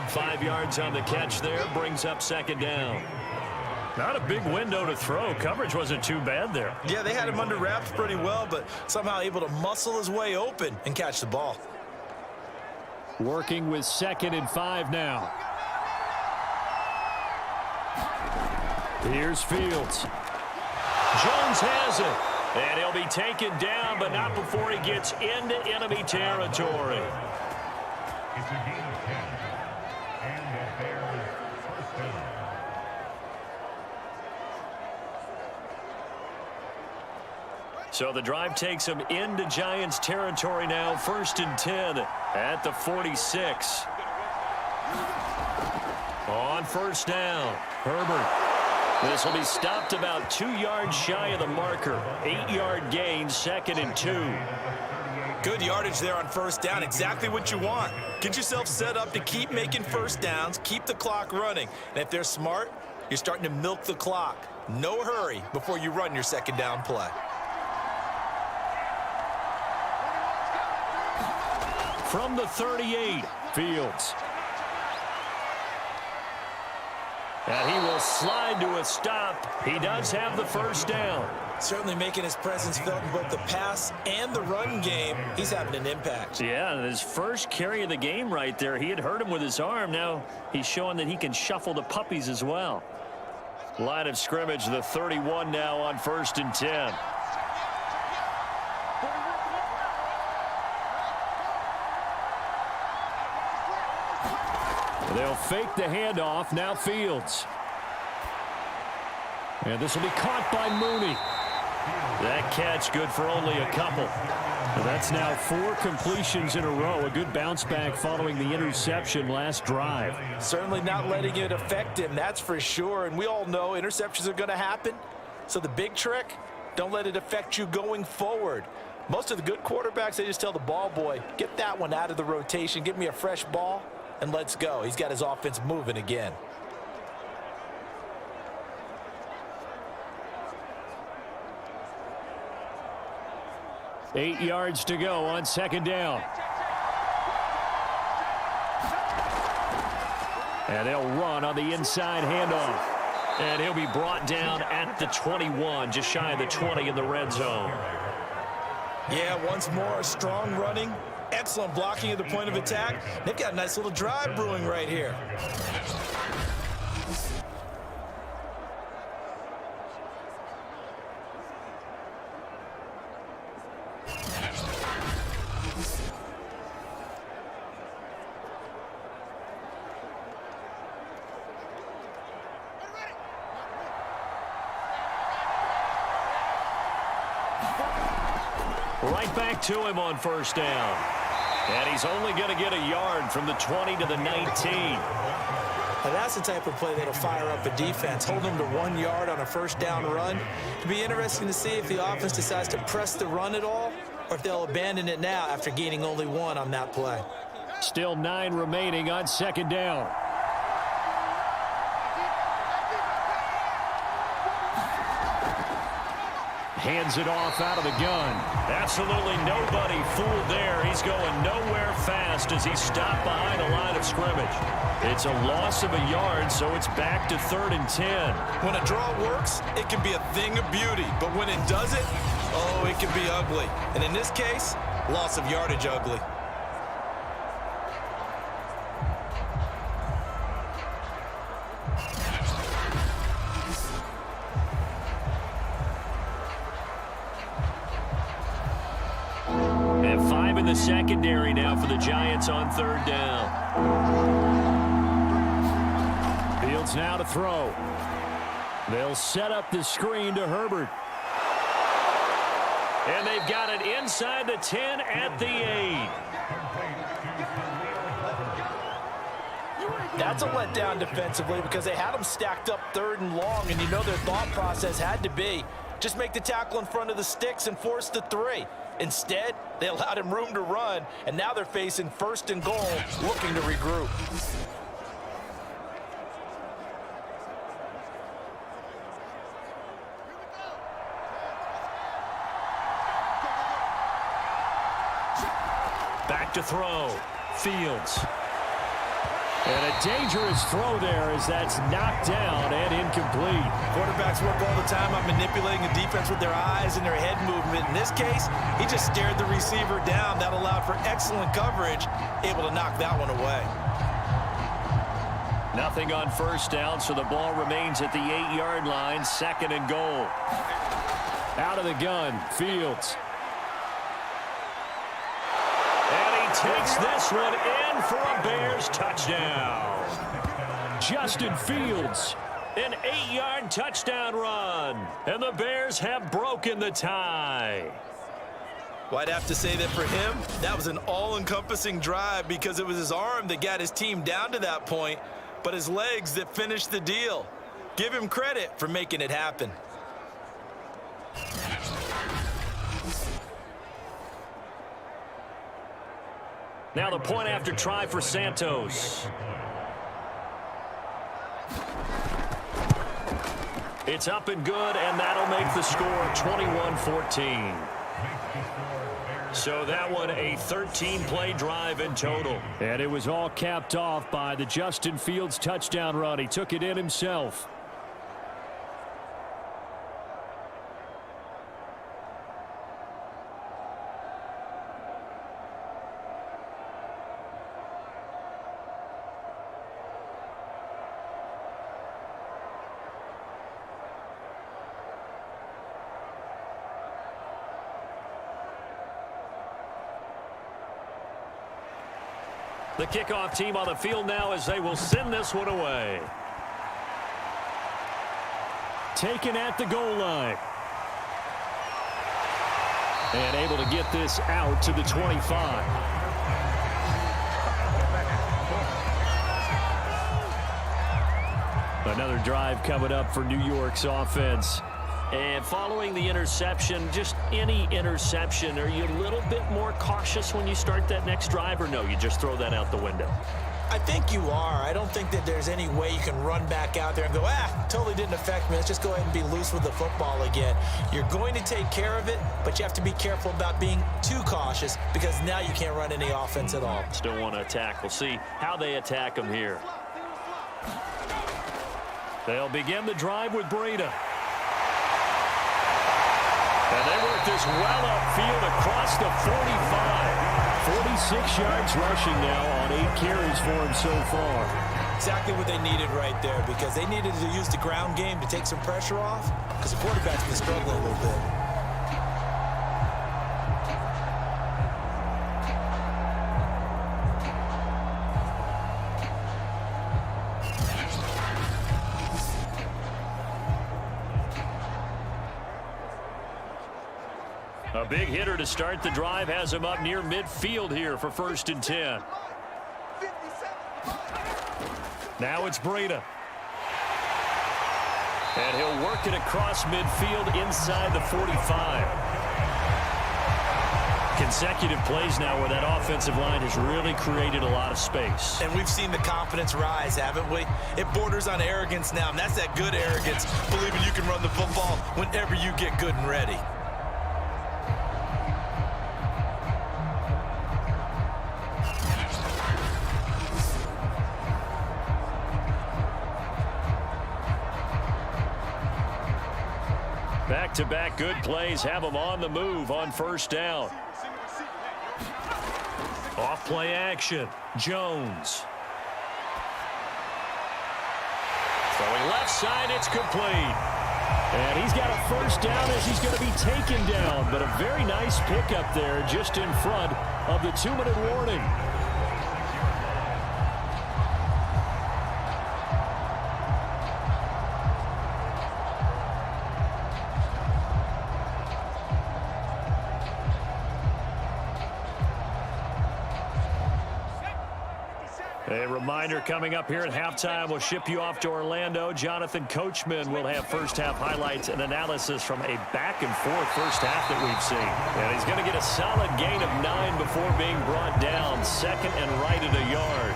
5 yards on the catch there, brings up second down. Not a big window to throw. Coverage wasn't too bad there. Yeah, they had him under wraps pretty well, but somehow able to muscle his way open and catch the ball. Working with 2nd and 5 now. Here's Fields. Jones has it. And he'll be taken down, but not before he gets into enemy territory. It's a gain of 10. And the Bears first down. So the drive takes him into Giants territory now. 1st and 10 at the 46. On first down, Herbert. This will be stopped about 2 yards shy of the marker. 8-yard gain, 2nd and 2. Good yardage there on first down. Exactly what you want. Get yourself set up to keep making first downs, keep the clock running. And if they're smart, you're starting to milk the clock. No hurry before you run your second down play. From the 38, Fields. And he will slide to a stop. He does have the first down. Certainly making his presence felt in both the pass and the run game. He's having an impact. Yeah, his first carry of the game right there. He had hurt him with his arm. Now he's showing that he can shuffle the puppies as well. Line of scrimmage, the 31 now on 1st and 10. They'll fake the handoff. Now Fields. And this will be caught by Mooney. That catch good for only a couple. And that's now 4 completions in a row. A good bounce back following the interception last drive. Certainly not letting it affect him, that's for sure. And we all know interceptions are going to happen. So the big trick, don't let it affect you going forward. Most of the good quarterbacks, they just tell the ball boy, get that one out of the rotation, give me a fresh ball, and let's go. He's got his offense moving again. Eight yards to go on second down. And they'll run on the inside handoff. And he'll be brought down at the 21, just shy of the 20 in the red zone. Yeah, once more, strong running. Excellent blocking at the point of attack. They've got a nice little drive brewing right here. Right back to him on first down. And he's only going to get a yard from the 20 to the 19. Now that's the type of play that'll fire up a defense. Hold them to 1 yard on a first down run. It'll be interesting to see if the offense decides to press the run at all or if they'll abandon it now after gaining only 1 on that play. Still 9 remaining on second down. Hands it off out of the gun. Absolutely nobody fooled there. He's going nowhere fast as he's stopped behind the line of scrimmage. It's a loss of a yard, so it's back to 3rd and 10. When a draw works, it can be a thing of beauty. But when it doesn't, oh, it can be ugly. And in this case, loss of yardage ugly. The secondary now for the Giants on 3rd down. Fields now to throw. They'll set up the screen to Herbert. And they've got it inside the 10 at the 8. That's a letdown defensively because they had them stacked up 3rd and long, and you know their thought process had to be just make the tackle in front of the sticks and force the 3. Instead, they allowed him room to run, and now they're facing 1st and goal, looking to regroup. Back to throw. Fields. And a dangerous throw there as that's knocked down and incomplete. Quarterbacks work all the time on manipulating the defense with their eyes and their head movement. In this case, he just stared the receiver down. That allowed for excellent coverage, able to knock that one away. Nothing on first down, so the ball remains at the 8-yard line, 2nd and goal. Out of the gun, Fields. Takes this one in for a Bears touchdown. Justin Fields, an 8-yard touchdown run. And the Bears have broken the tie. Well, I'd have to say that for him, that was an all-encompassing drive because it was his arm that got his team down to that point, but his legs that finished the deal. Give him credit for making it happen. Now the point after try for Santos. It's up and good, and that'll make the score 21-14. So that one a 13-play drive in total. And it was all capped off by the Justin Fields touchdown run. He took it in himself. The kickoff team on the field now as they will send this one away. Taken at the goal line. And able to get this out to the 25. Another drive coming up for New York's offense. And following the interception, just any interception, are you a little bit more cautious when you start that next drive, or no, you just throw that out the window? I think you are. I don't think that there's any way you can run back out there and go, totally didn't affect me. Let's just go ahead and be loose with the football again. You're going to take care of it, but you have to be careful about being too cautious because now you can't run any offense at all. Still want to attack. We'll see how they attack them here. They'll begin the drive with Breida. And they work this well upfield across the 45. 46 yards rushing now on 8 carries for him so far. Exactly what they needed right there because they needed to use the ground game to take some pressure off because the quarterback's been struggling a little bit. A big hitter to start the drive has him up near midfield here for 1st and 10. Now it's Breida. And he'll work it across midfield inside the 45. Consecutive plays now where that offensive line has really created a lot of space. And we've seen the confidence rise, haven't we? It borders on arrogance now, and that's that good arrogance, believing you can run the football whenever you get good and ready. Back-to-back good plays have them on the move on 1st down. Off play action. Jones. Throwing left side, it's complete. And he's got a 1st down as he's going to be taken down. But a very nice pickup there just in front of the 2-minute warning. A reminder coming up here at halftime. We'll ship you off to Orlando. Jonathan Coachman will have first-half highlights and analysis from a back-and-forth first half that we've seen. And he's going to get a solid gain of 9 before being brought down, 2nd and right at a yard.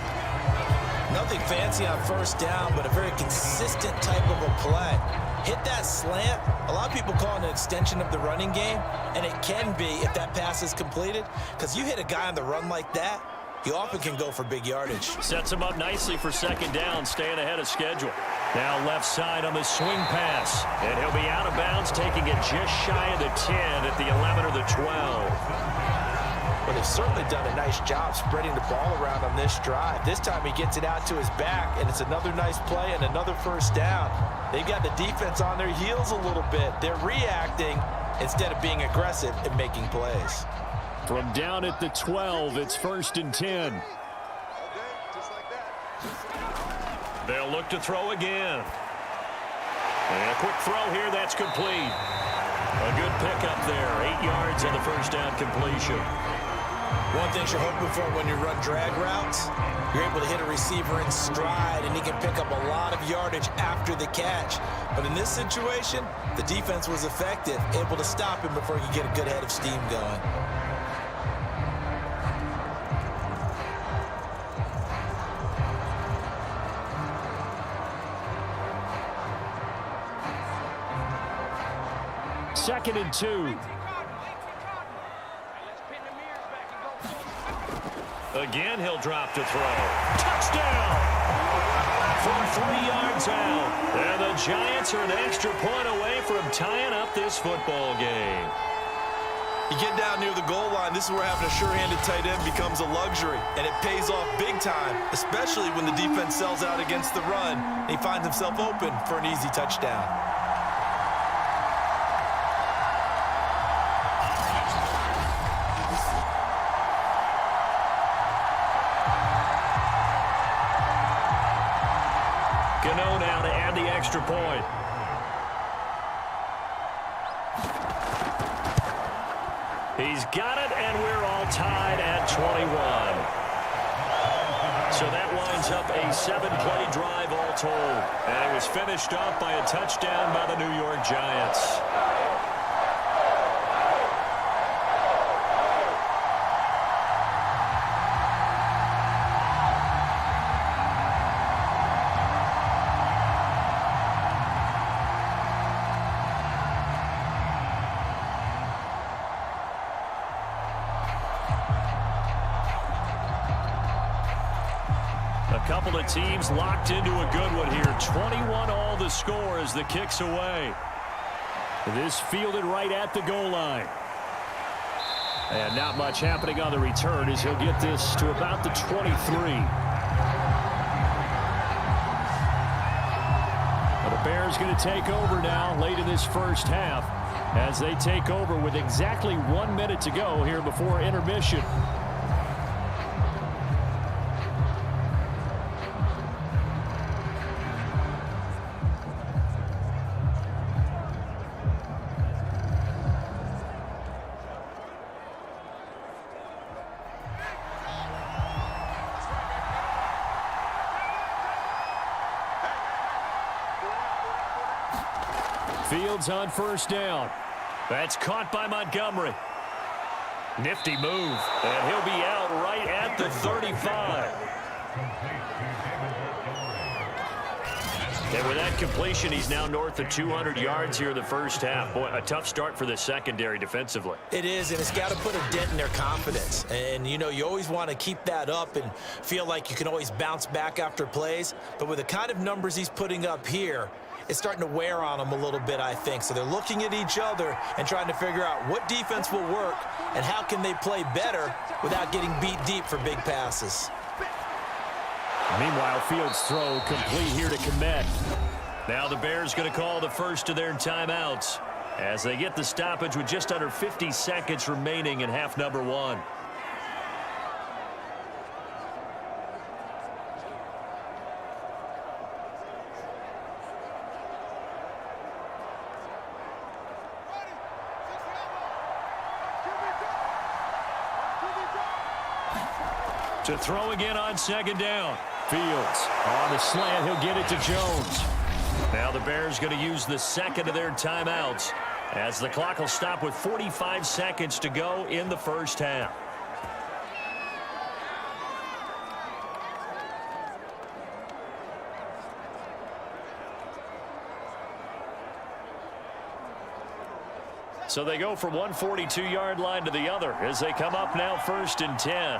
Nothing fancy on 1st down, but a very consistent type of a play. Hit that slant. A lot of people call it an extension of the running game, and it can be if that pass is completed, because you hit a guy on the run like that, he often can go for big yardage. Sets him up nicely for 2nd down, staying ahead of schedule. Now left side on the swing pass. And he'll be out of bounds, taking it just shy of the 10 at the 11 or the 12. Well, they've certainly done a nice job spreading the ball around on this drive. This time he gets it out to his back, and it's another nice play and another 1st down. They've got the defense on their heels a little bit. They're reacting instead of being aggressive and making plays. From down at the 12, it's 1st and 10. They'll look to throw again. And a quick throw here, that's complete. A good pickup there, 8 yards on the 1st down completion. One thing you're hoping for when you run drag routes, you're able to hit a receiver in stride, and he can pick up a lot of yardage after the catch. But in this situation, the defense was effective, able to stop him before he could get a good head of steam going. Second and 2. Again, he'll drop to throw. Touchdown! From 3 yards out. And the Giants are an extra point away from tying up this football game. You get down near the goal line, this is where having a sure-handed tight end becomes a luxury, and it pays off big time, especially when the defense sells out against the run, and he finds himself open for an easy touchdown. Gano now to add the extra point. He's got it, and we're all tied at 21. So that winds up a 7-play drive all told. And it was finished off by a touchdown by the New York Giants. A couple of teams locked into a good one here. 21 all the score as the kick's away. This fielded right at the goal line. And not much happening on the return as he'll get this to about the 23. Well, the Bears going to take over now late in this first half as they take over with exactly 1 minute to go here before intermission. Fields on first down. That's caught by Montgomery. Nifty move, and he'll be out right at the 35. And with that completion, he's now north of 200 yards here in the first half. Boy, a tough start for the secondary defensively. It is, and it's got to put a dent in their confidence. And, you know, you always want to keep that up and feel like you can always bounce back after plays. But with the kind of numbers he's putting up here, it's starting to wear on them a little bit, I think. So they're looking at each other and trying to figure out what defense will work and how can they play better without getting beat deep for big passes. Meanwhile, Fields' throw complete here to Komet. Now the Bears going to call the first of their timeouts as they get the stoppage with just under 50 seconds remaining in half number one. To throw again on second down. Fields on the slant. He'll get it to Jones. Now the Bears going to use the second of their timeouts as the clock will stop with 45 seconds to go in the first half. So they go from one 42-yard line to the other as they come up now first and 10.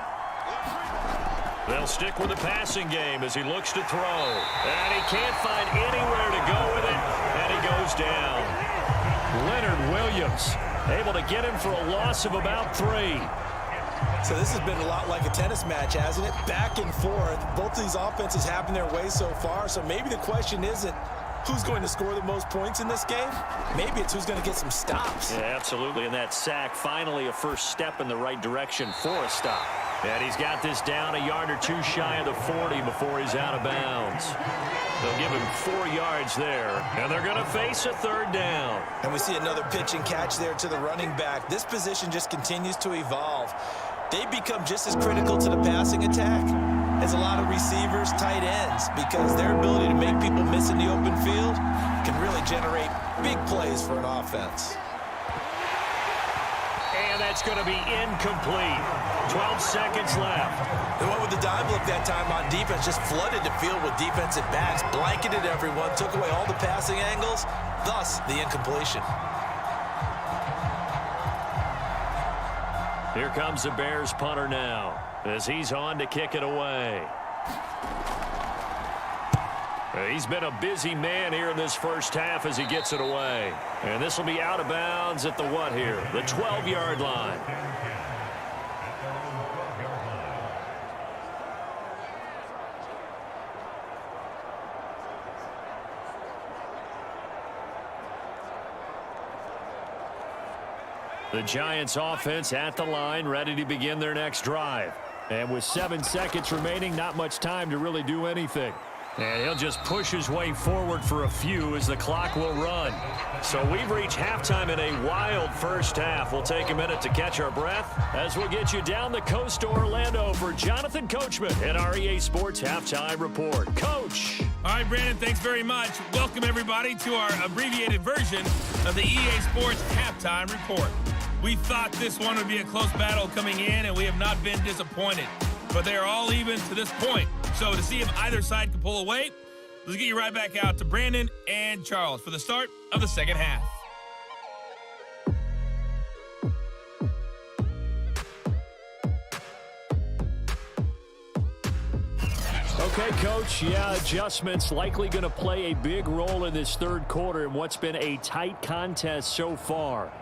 They'll stick with the passing game as he looks to throw. And he can't find anywhere to go with it, and he goes down. Leonard Williams able to get him for a loss of about 3. So this has been a lot like a tennis match, hasn't it? Back and forth. Both these offenses having their way so far. So maybe the question isn't who's going to score the most points in this game. Maybe it's who's going to get some stops. Yeah, absolutely. And that sack, finally a first step in the right direction for a stop. And he's got this down a yard or two shy of the 40 before he's out of bounds. They'll give him 4 yards there, and they're going to face a third down. And we see another pitch and catch there to the running back. This position just continues to evolve. They become just as critical to the passing attack as a lot of receivers, tight ends, because their ability to make people miss in the open field can really generate big plays for an offense. And that's going to be incomplete. 12 seconds left. They went with the dime look that time on defense, just flooded the field with defensive backs, blanketed everyone, took away all the passing angles, thus the incompletion. Here comes the Bears punter now as he's on to kick it away. He's been a busy man here in this first half as he gets it away. And this will be out of bounds at the what here? The 12-yard line. The Giants offense at the line, ready to begin their next drive. And with 7 seconds remaining, not much time to really do anything. And he'll just push his way forward for a few as the clock will run. So we've reached halftime in a wild first half. We'll take a minute to catch our breath as we'll get you down the coast to Orlando for Jonathan Coachman at our EA Sports Halftime Report. Coach. All right, Brandon, thanks very much. Welcome, everybody, to our abbreviated version of the EA Sports Halftime Report. We thought this one would be a close battle coming in, and we have not been disappointed. But they are all even to this point. So to see if either side can pull away, let's get you right back out to Brandon and Charles for the start of the second half. Okay, Coach, yeah, adjustments likely going to play a big role in this third quarter in what's been a tight contest so far.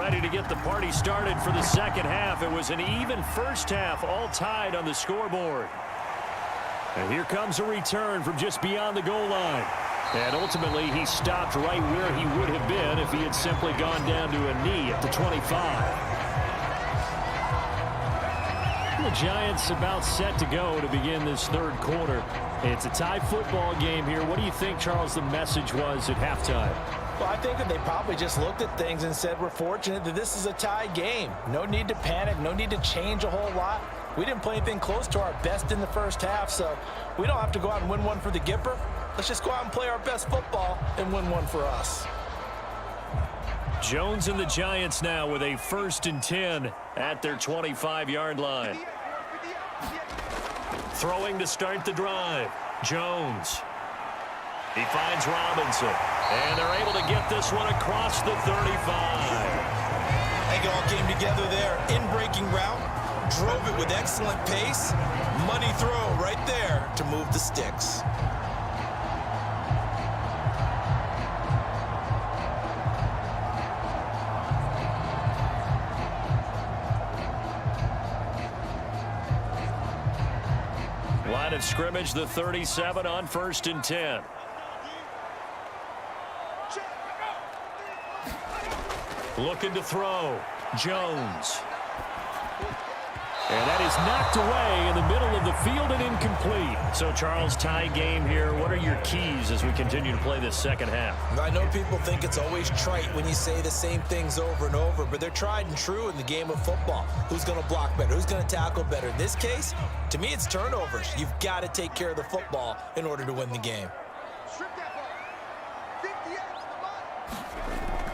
To get the party started for the second half. It was an even first half, all tied on the scoreboard. And here comes a return from just beyond the goal line. And ultimately, he stopped right where he would have been if he had simply gone down to a knee at the 25. The Giants about set to go to begin this third quarter. It's a tie football game here. What do you think, Charles, the message was at halftime? Well, I think that they probably just looked at things and said, we're fortunate that this is a tie game. No need to panic. No need to change a whole lot. We didn't play anything close to our best in the first half, so we don't have to go out and win one for the Gipper. Let's just go out and play our best football and win one for us. Jones and the Giants now with a 1st and 10 at their 25-yard line. Throwing to start the drive. Jones. He finds Robinson. And they're able to get this one across the 35. They all came together there. In-breaking route. Drove it with excellent pace. Money throw right there to move the sticks. Line of scrimmage, the 37 on 1st and 10. Looking to throw. Jones. And that is knocked away in the middle of the field and incomplete. So, Charles, tie game here. What are your keys as we continue to play this second half? I know people think it's always trite when you say the same things over and over, but they're tried and true in the game of football. Who's going to block better? Who's going to tackle better? In this case, to me, it's turnovers. You've got to take care of the football in order to win the game.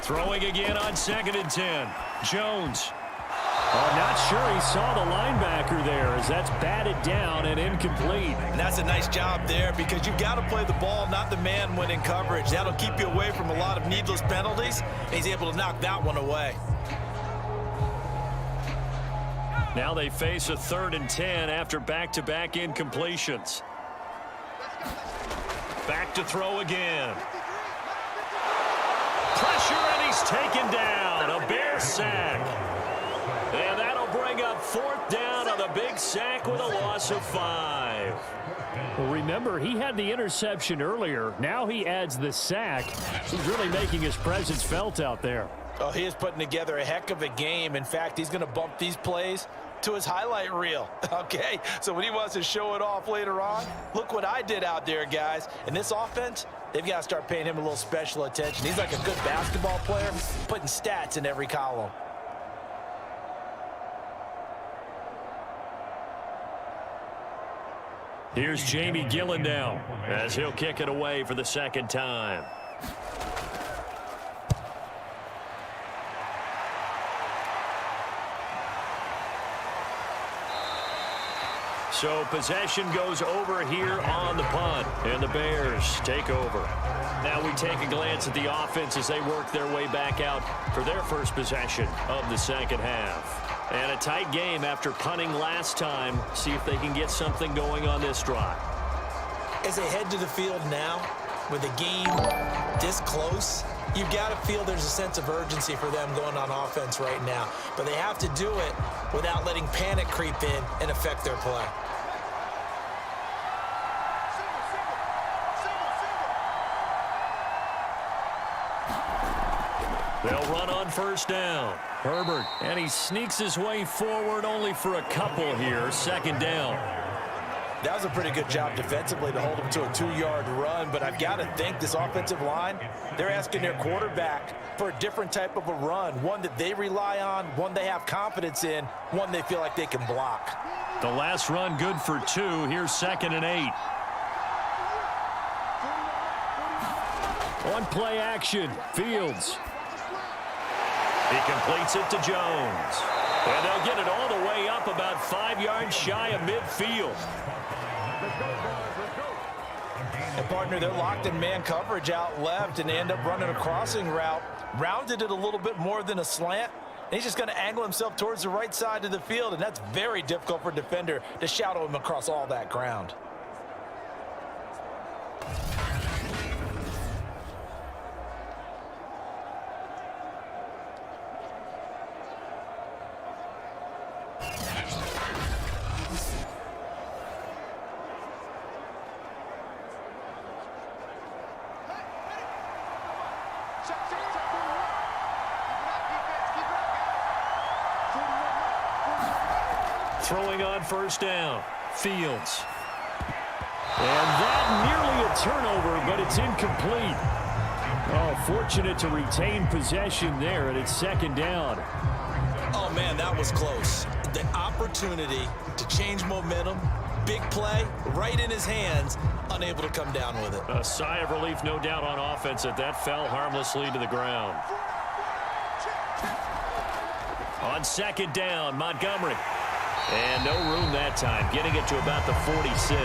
Throwing again on 2nd and 10. Jones. I'm not sure he saw the linebacker there as that's batted down and incomplete. And that's a nice job there because you've got to play the ball, not the man when in coverage. That'll keep you away from a lot of needless penalties. And he's able to knock that one away. Now they face a 3rd and 10 after back-to-back incompletions. Back to throw again. Pressure, and he's taken down. A Bear sack. And that'll bring up 4th down on the big sack with a loss of 5. Well, remember, he had the interception earlier. Now he adds the sack. He's really making his presence felt out there. Oh, he is putting together a heck of a game. In fact, he's going to bump these plays to his highlight reel. Okay, so when he wants to show it off later on, look what I did out there, guys. In this offense, they've got to start paying him a little special attention. He's like a good basketball player, putting stats in every column. Here's Jamie Gillen now as he'll kick it away for the 2nd time. So possession goes over here on the punt, and the Bears take over. Now we take a glance at the offense as they work their way back out for their first possession of the second half. And a tight game after punting last time. See if they can get something going on this drive. As they head to the field now, with a game this close, you've got to feel there's a sense of urgency for them going on offense right now. But they have to do it without letting panic creep in and affect their play. They'll run on 1st down. Herbert, and he sneaks his way forward only for a couple here. 2nd down. That was a pretty good job defensively to hold him to a 2-yard run, but I've got to think this offensive line, they're asking their quarterback for a different type of a run, one that they rely on, one they have confidence in, one they feel like they can block. The last run good for 2. Here's 2nd and 8. On play action, Fields. He completes it to Jones. And they'll get it all the way up about 5 yards shy of midfield. And partner, they're locked in man coverage out left, and they end up running a crossing route. Rounded it a little bit more than a slant. And he's just going to angle himself towards the right side of the field, and that's very difficult for a defender to shadow him across all that ground. Throwing on first down. Fields. And that nearly a turnover, but it's incomplete. Oh, fortunate to retain possession there, and it's second down. Oh, man, that was close. The opportunity to change momentum, big play, right in his hands, unable to come down with it. A sigh of relief, no doubt, on offense that fell harmlessly to the ground. On second down, Montgomery. And no room that time, getting it to about the 46.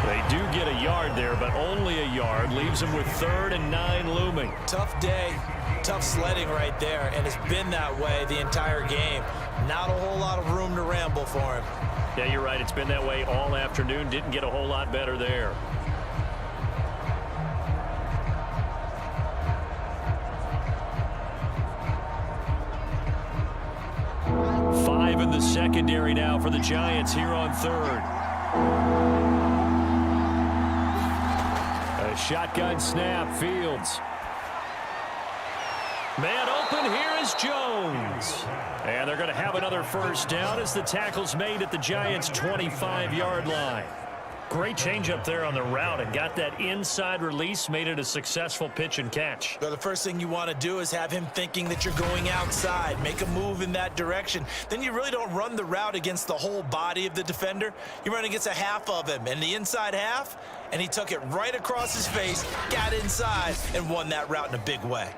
They do get a yard there, but only a yard. Leaves them with 3rd and 9 looming. Tough day, tough sledding right there, and it's been that way the entire game. Not a whole lot of room to ramble for him. Yeah, you're right. It's been that way all afternoon. Didn't get a whole lot better there. Five in the secondary now for the Giants here on 3rd. A shotgun snap, Fields. Man open, here is Jones. And they're going to have another first down as the tackle's made at the Giants' 25-yard line. Great change up there on the route and got that inside release, made it a successful pitch and catch. Well, the first thing you want to do is have him thinking that you're going outside, make a move in that direction. Then you really don't run the route against the whole body of the defender. You run against a half of him, and the inside half, and he took it right across his face, got inside, and won that route in a big way.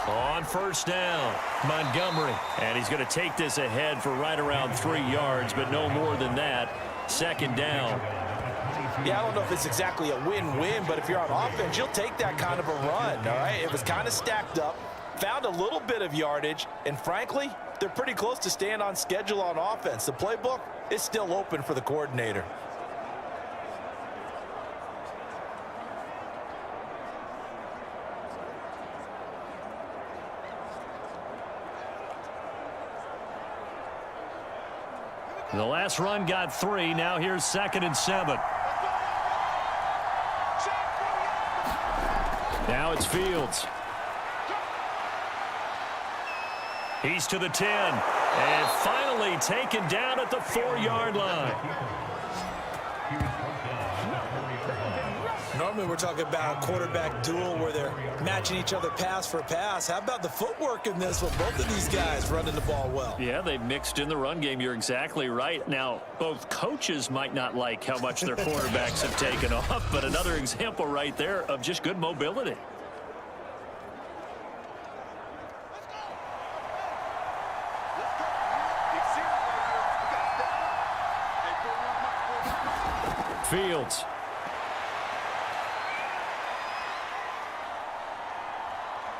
On first down, Montgomery. And he's going to take this ahead for right around 3 yards, but no more than that. Second down. Yeah, I don't know if it's exactly a win-win, but if you're on offense, you'll take that kind of a run, all right? It was kind of stacked up, found a little bit of yardage, and frankly, they're pretty close to staying on schedule on offense. The playbook is still open for the coordinator. The last run got 3. Now here's 2nd and 7. Now it's Fields. He's to the 10. And finally taken down at the 4-yard line. Normally we're talking about a quarterback duel where they're matching each other pass for pass. How about the footwork in this one? Both of these guys running the ball well. Yeah, they've mixed in the run game. You're exactly right. Now, both coaches might not like how much their quarterbacks have taken off, but another example right there of just good mobility. Fields.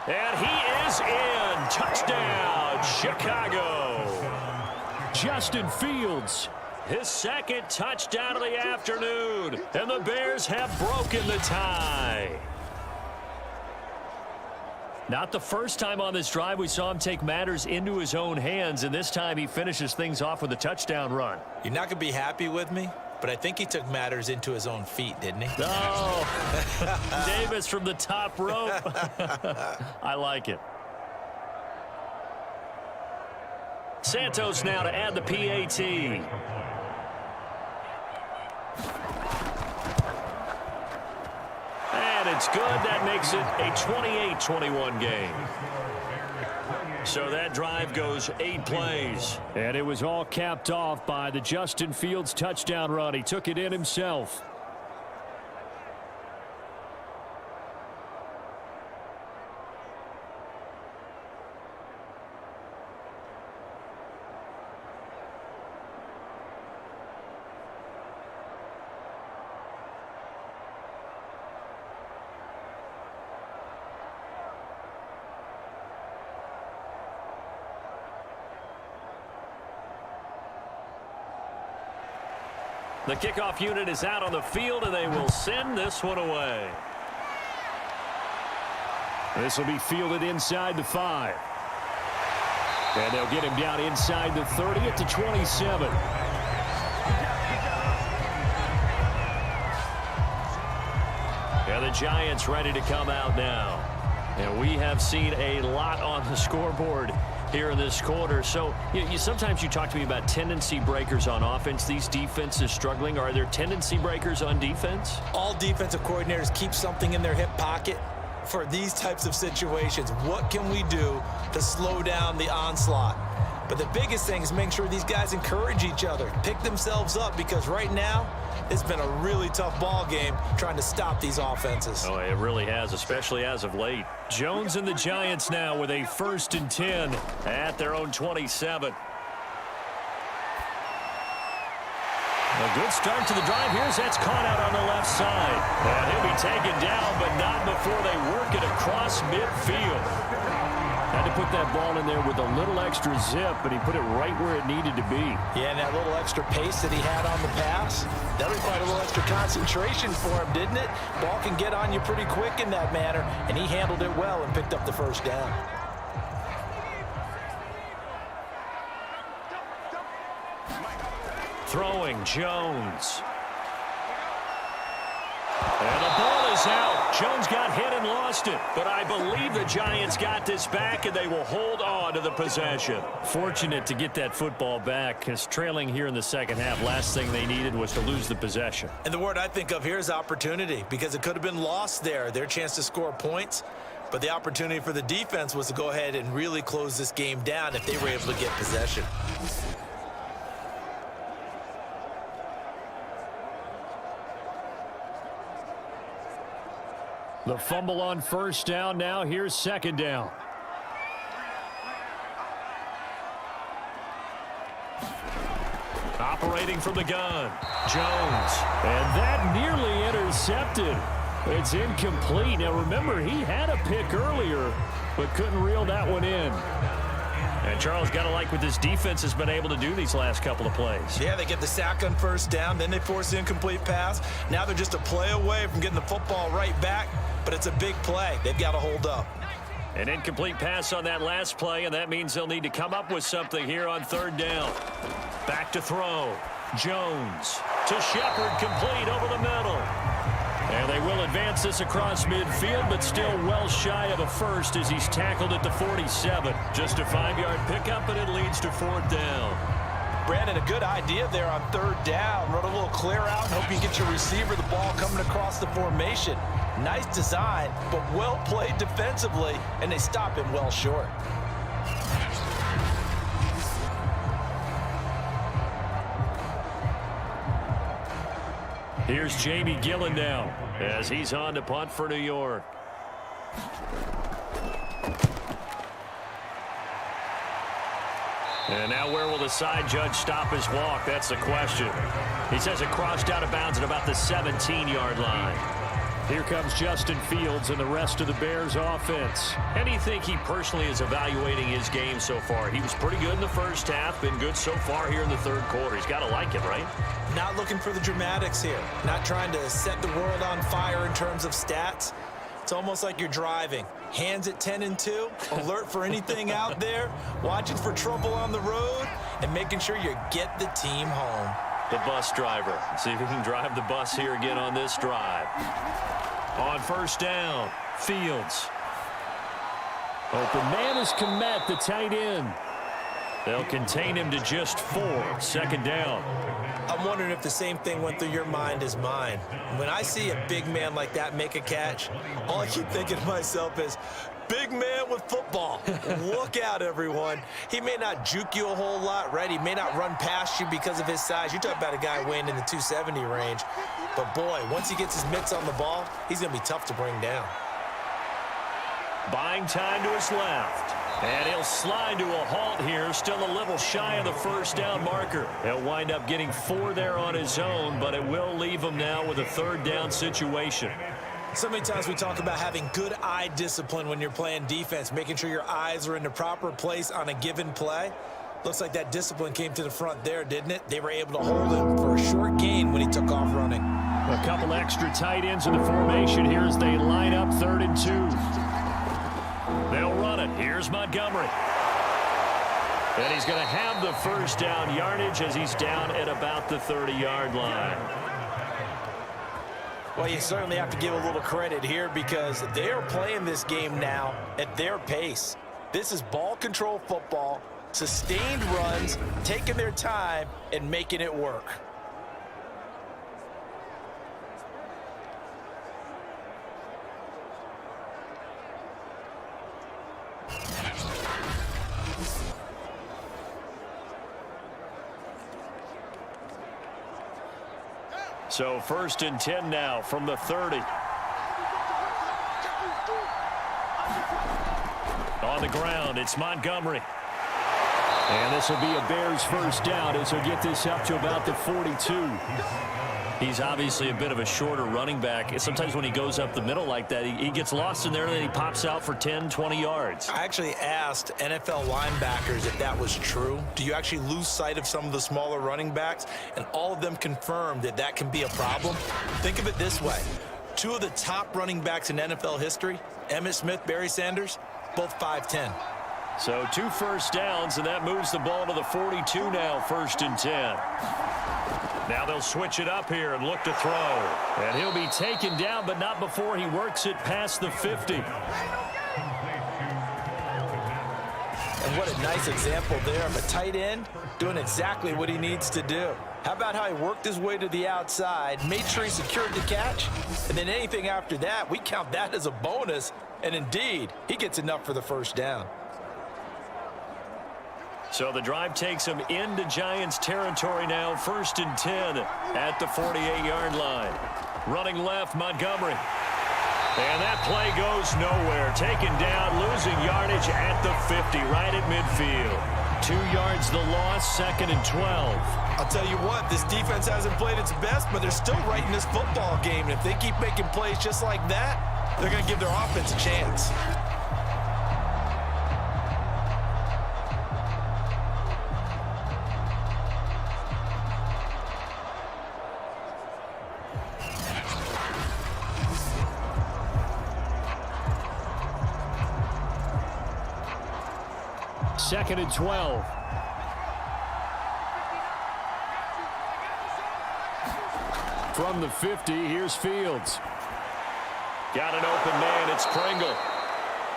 And he is in. Touchdown, Chicago. Justin Fields, his 2nd touchdown of the afternoon. And the Bears have broken the tie. Not the first time on this drive we saw him take matters into his own hands, and this time he finishes things off with a touchdown run. You're not going to be happy with me, but I think he took matters into his own feet, didn't he? Oh, Davis from the top rope. I like it. Santos now to add the PAT. And it's good. That makes it a 28-21 game. So that drive goes 8 plays. And it was all capped off by the Justin Fields touchdown run. He took it in himself. The kickoff unit is out on the field, and they will send this one away. This will be fielded inside the 5. And they'll get him down inside the 30 at the 27. And the Giants ready to come out now. And we have seen a lot on the scoreboard here in this quarter. So sometimes you talk to me about tendency breakers on offense. These defenses struggling. Are there tendency breakers on defense? All defensive coordinators keep something in their hip pocket for these types of situations. What can we do to slow down the onslaught? But the biggest thing is making sure these guys encourage each other, pick themselves up, because right now it's been a really tough ball game trying to stop these offenses. Oh, it really has, especially as of late. Jones and the Giants now with a 1st and 10 at their own 27. A good start to the drive. That's caught out on the left side. And he'll be taken down, but not before they work it across midfield. Had to put that ball in there with a little extra zip, but he put it right where it needed to be. Yeah, and that little extra pace that he had on the pass, that required a little extra concentration for him, didn't it? Ball can get on you pretty quick in that manner, and he handled it well and picked up the 1st down. Throwing, Jones. And the ball is out. Jones got hit and lost it. But I believe the Giants got this back, and they will hold on to the possession. Fortunate to get that football back, because trailing here in the second half, last thing they needed was to lose the possession. And the word I think of here is opportunity, because it could have been lost there, their chance to score points. But the opportunity for the defense was to go ahead and really close this game down if they were able to get possession. The fumble on 1st down. Now here's 2nd down. Operating from the gun, Jones. And that nearly intercepted. It's incomplete. Now remember, he had a pick earlier, but couldn't reel that one in. And Charles, got to like what this defense has been able to do these last couple of plays. Yeah, they get the sack on 1st down, then they force the incomplete pass. Now they're just a play away from getting the football right back, but it's a big play. They've got to hold up. An incomplete pass on that last play, and that means they'll need to come up with something here on 3rd down. Back to throw. Jones to Shepard, complete over the middle. And they will advance this across midfield, but still well shy of a 1st as he's tackled at the 47. Just a 5-yard pickup, and it leads to 4th down. Brandon, a good idea there on 3rd down. Run a little clear out and hope you get your receiver the ball coming across the formation. Nice design, but well played defensively, and they stop him well short. Here's Jamie Gillen now as he's on to punt for New York. And now where will the side judge stop his walk? That's the question. He says it crossed out of bounds at about the 17-yard line. Here comes Justin Fields and the rest of the Bears offense. How do you think he personally is evaluating his game so far? He was pretty good in the 1st half, been good so far here in the 3rd quarter. He's got to like it, right? Not looking for the dramatics here. Not trying to set the world on fire in terms of stats. It's almost like you're driving. Hands at 10 and 2, alert for anything out there, watching for trouble on the road, and making sure you get the team home. The bus driver. See if he can drive the bus here again on this drive. On 1st down, Fields. Open man is Kmet, the tight end. They'll contain him to just 4. 2nd down. I'm wondering if the same thing went through your mind as mine. When I see a big man like that make a catch, all I keep thinking to myself is, big man with football. Look out, everyone. He may not juke you a whole lot, right? He may not run past you because of his size. You're talking about a guy weighing in the 270 range. But, boy, once he gets his mitts on the ball, he's going to be tough to bring down. Buying time to his left. And he'll slide to a halt here, still a little shy of the 1st down marker. He'll wind up getting 4 there on his own, but it will leave him now with a 3rd down situation. So many times we talk about having good eye discipline when you're playing defense, making sure your eyes are in the proper place on a given play. Looks like that discipline came to the front there, didn't it? They were able to hold him for a short gain when he took off running. A couple extra tight ends in the formation here as they line up 3rd and 2. They'll run it. Here's Montgomery. And he's going to have the 1st down yardage as he's down at about the 30-yard line. Well, you certainly have to give a little credit here because they are playing this game now at their pace. This is ball control football, sustained runs, taking their time, and making it work. So 1st and 10 now from the 30. On the ground, it's Montgomery. And this will be a Bears first down as he'll get this up to about the 42. He's obviously a bit of a shorter running back. Sometimes when he goes up the middle like that, he gets lost in there and then he pops out for 10, 20 yards. I actually asked NFL linebackers if that was true. Do you actually lose sight of some of the smaller running backs? And all of them confirmed that that can be a problem. Think of it this way. 2 of the top running backs in NFL history, Emmitt Smith, Barry Sanders, both 5'10". So 2 first downs, and that moves the ball to the 42 now, 1st and 10. Now they'll switch it up here and look to throw. And he'll be taken down, but not before he works it past the 50. And what a nice example there of a tight end doing exactly what he needs to do. How about how he worked his way to the outside, made sure he secured the catch, and then anything after that, we count that as a bonus. And indeed, he gets enough for the first down. So the drive takes him into Giants territory now, 1st and 10 at the 48-yard line. Running left, Montgomery. And that play goes nowhere. Taken down, losing yardage at the 50, right at midfield. 2 yards the loss, 2nd and 12. I'll tell you what, this defense hasn't played its best, but they're still right in this football game. And if they keep making plays just like that, they're going to give their offense a chance. Second and 12. From the 50, here's Fields. Got an open man, it's Pringle.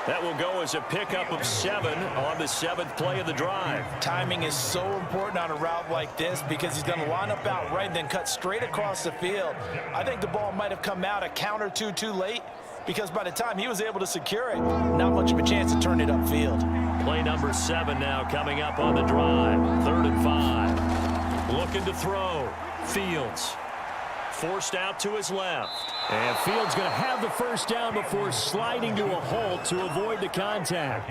That will go as a pickup of 7 on the 7th play of the drive. Timing is so important on a route like this because he's going to line up out right and then cut straight across the field. I think the ball might have come out a count or two too late because by the time he was able to secure it, not much of a chance to turn it upfield. Play number 7 now coming up on the drive. 3rd and 5. Looking to throw. Fields. Forced out to his left. And Fields going to have the first down before sliding to a halt to avoid the contact.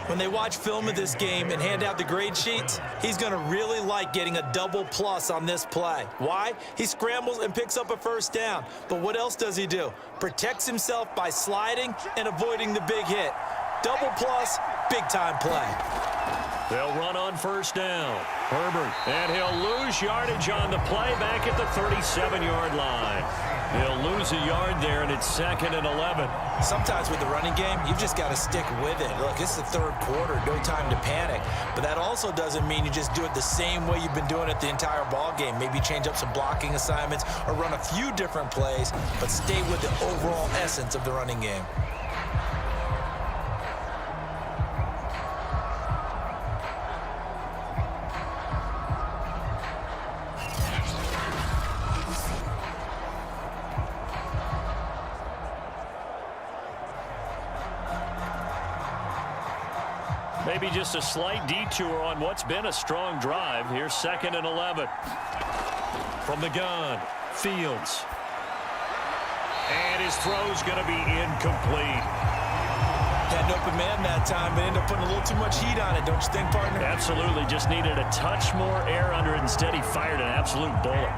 When they watch film of this game and hand out the grade sheets, he's going to really like getting a double plus on this play. Why? He scrambles and picks up a first down. But what else does he do? Protects himself by sliding and avoiding the big hit. Double plus, big-time play. They'll run on first down. Herbert, and he'll lose yardage on the play back at the 37-yard line. He'll lose a yard there, and it's 2nd and 11. Sometimes with the running game, you've just got to stick with it. Look, it's the 3rd quarter, no time to panic. But that also doesn't mean you just do it the same way you've been doing it the entire ball game. Maybe change up some blocking assignments or run a few different plays, but stay with the overall essence of the running game. Maybe just a slight detour on what's been a strong drive. Here's 2nd and 11. From the gun, Fields. And his throw's going to be incomplete. Had an open man that time, but ended up putting a little too much heat on it, don't you think, partner? Absolutely. Just needed a touch more air under it. Instead, he fired an absolute bullet.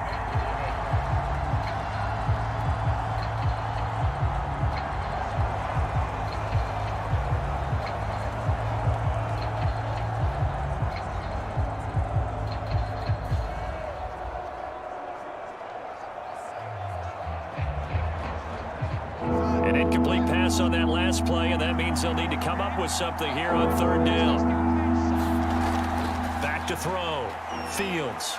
An incomplete pass on that last play, and that means they'll need to come up with something here on 3rd down. Back to throw. Fields.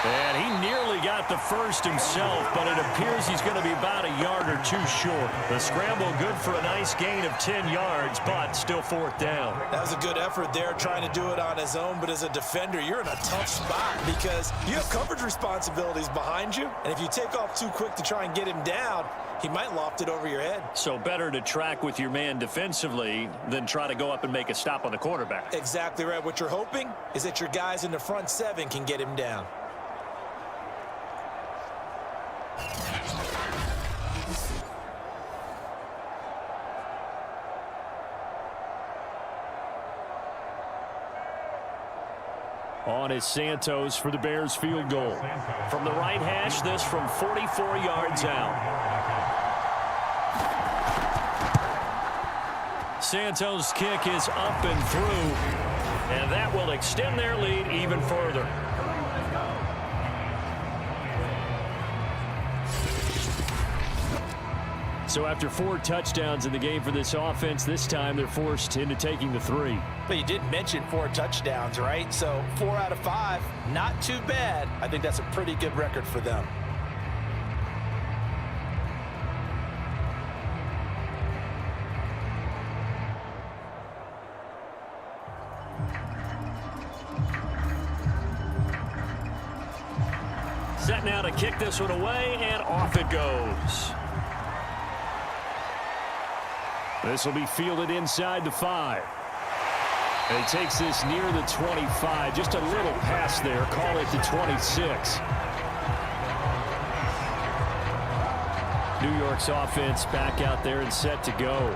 And he nearly nearly got the first himself, but it appears he's going to be about a yard or two short. The scramble good for a nice gain of 10 yards, but still fourth down. That was a good effort there, trying to do it on his own, but as a defender, you're in a tough spot because you have coverage responsibilities behind you, and if you take off too quick to try and get him down, he might loft it over your head. So better to track with your man defensively than try to go up and make a stop on the quarterback. Exactly right. What you're hoping is that your guys in the front seven can get him down. On is Santos for the Bears field goal. From the right hash, this from 44 yards out. Santos' kick is up and through, and that will extend their lead even further. So after 4 touchdowns in the game for this offense, this time they're forced into taking the 3. But you did mention 4 touchdowns, right? So 4 out of 5, not too bad. I think that's a pretty good record for them. Set now to kick this one away, and off it goes. This will be fielded inside the 5. And he takes this near the 25. Just a little pass there. Call it the 26. New York's offense back out there and set to go.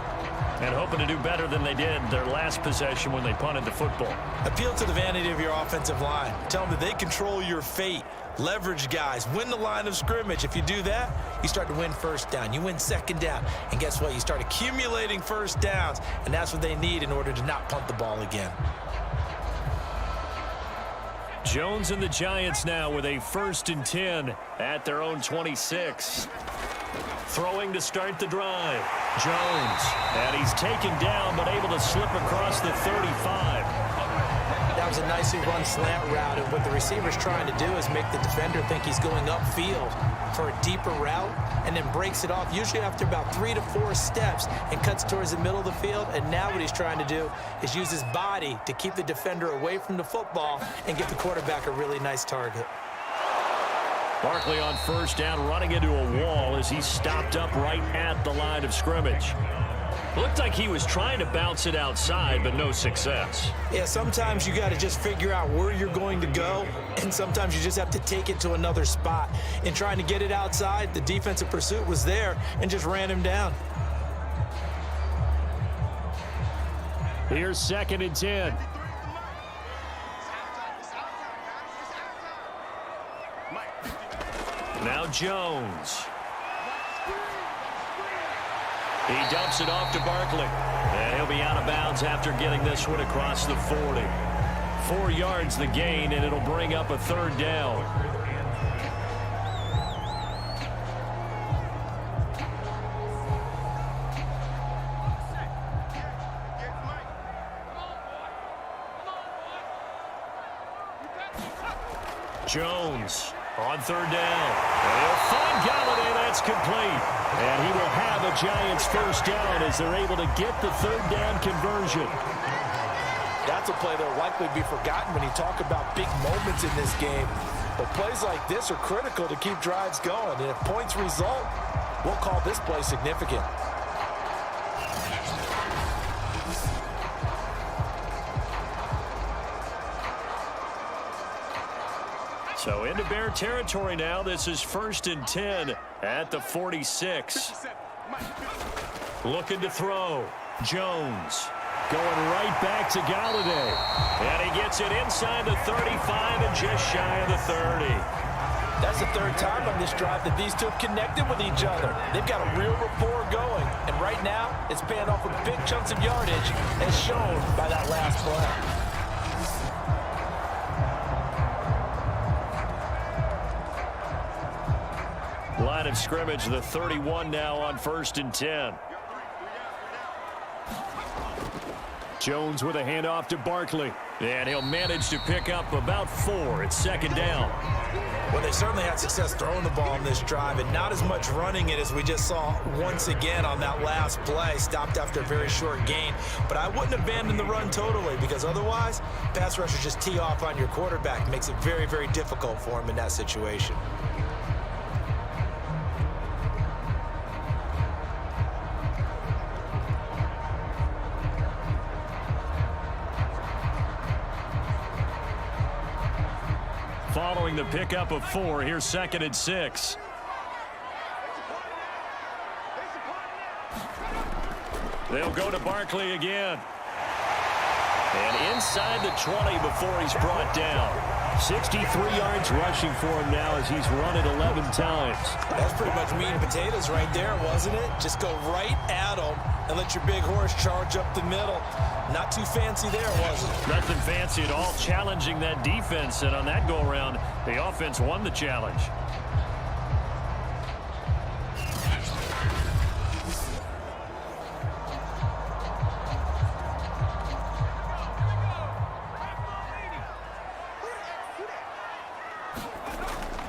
And hoping to do better than they did their last possession when they punted the football. Appeal to the vanity of your offensive line. Tell them that they control your fate. Leverage guys. Win the line of scrimmage. If you do that, you start to win first down. You win second down. And guess what? You start accumulating first downs. And that's what they need in order to not punt the ball again. Jones and the Giants now with a 1st and 10 at their own 26. Throwing to start the drive. Jones. And he's taken down but able to slip across the 35. That was a nicely run slant route, and what the receiver's trying to do is make the defender think he's going upfield for a deeper route and then breaks it off, usually after about 3 to 4 steps, and cuts towards the middle of the field. And now what he's trying to do is use his body to keep the defender away from the football and give the quarterback a really nice target. Barkley on 1st down, running into a wall as he stopped up right at the line of scrimmage. Looked like he was trying to bounce it outside, but no success. Yeah, sometimes you got to just figure out where you're going to go, and sometimes you just have to take it to another spot. In trying to get it outside, the defensive pursuit was there and just ran him down. Here's 2nd and 10. Now Jones. He dumps it off to Barkley. And he'll be out of bounds after getting this one across the 40. 4 yards the gain, and it'll bring up a 3rd down. Jones on 3rd down. And he'll find Galladay. That's complete. And he will have a Giants 1st down as they're able to get the 3rd down conversion. That's a play that will likely be forgotten when you talk about big moments in this game. But plays like this are critical to keep drives going. And if points result, we'll call this play significant. So into Bear territory now. This is 1st and 10 at the 46. Looking to throw. Jones going right back to Galladay. And he gets it inside the 35 and just shy of the 30. That's the 3rd time on this drive that these two have connected with each other. They've got a real rapport going. And right now, it's paying off with big chunks of yardage as shown by that last play. Line of scrimmage, the 31 now on 1st and 10. Jones with a handoff to Barkley. And he'll manage to pick up about 4 at 2nd down. When they they certainly had success throwing the ball in this drive and not as much running it as we just saw once again on that last play. Stopped after a very short gain. But I wouldn't abandon the run totally, because otherwise, pass rushers just tee off on your quarterback. Makes it very, very difficult for him in that situation. Following the pickup of 4, here's 2nd and 6. They'll go to Barkley again. And inside the 20 before he's brought down. 63 yards rushing for him now as he's run it 11 times. That's pretty much meat and potatoes right there, wasn't it? Just go right at him and let your big horse charge up the middle. Not too fancy there, was it? Nothing fancy at all, challenging that defense. And on that go-around, the offense won the challenge.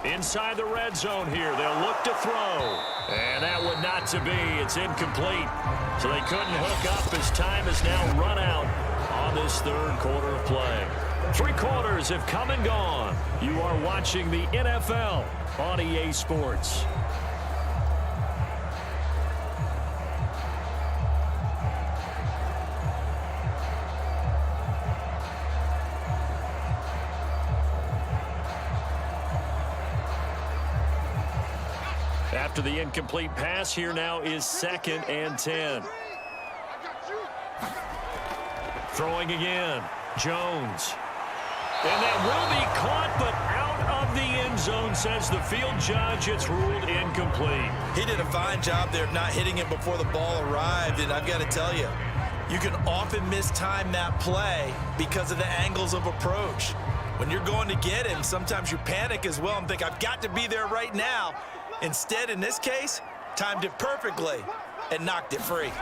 Inside the red zone here. They'll look to throw. And that one not to be. It's incomplete. So they couldn't hook up as time is now run out on this third quarter of play. 3 quarters have come and gone. You are watching the NFL on EA Sports. After the incomplete pass, here now is 2nd and 10. Throwing again. Jones. And that will be caught, but out of the end zone, says the field judge. It's ruled incomplete. He did a fine job there of not hitting it before the ball arrived, and I've got to tell you, you can often mistime that play because of the angles of approach. When you're going to get him, sometimes you panic as well and think, I've got to be there right now. Instead, in this case, timed it perfectly and knocked it free.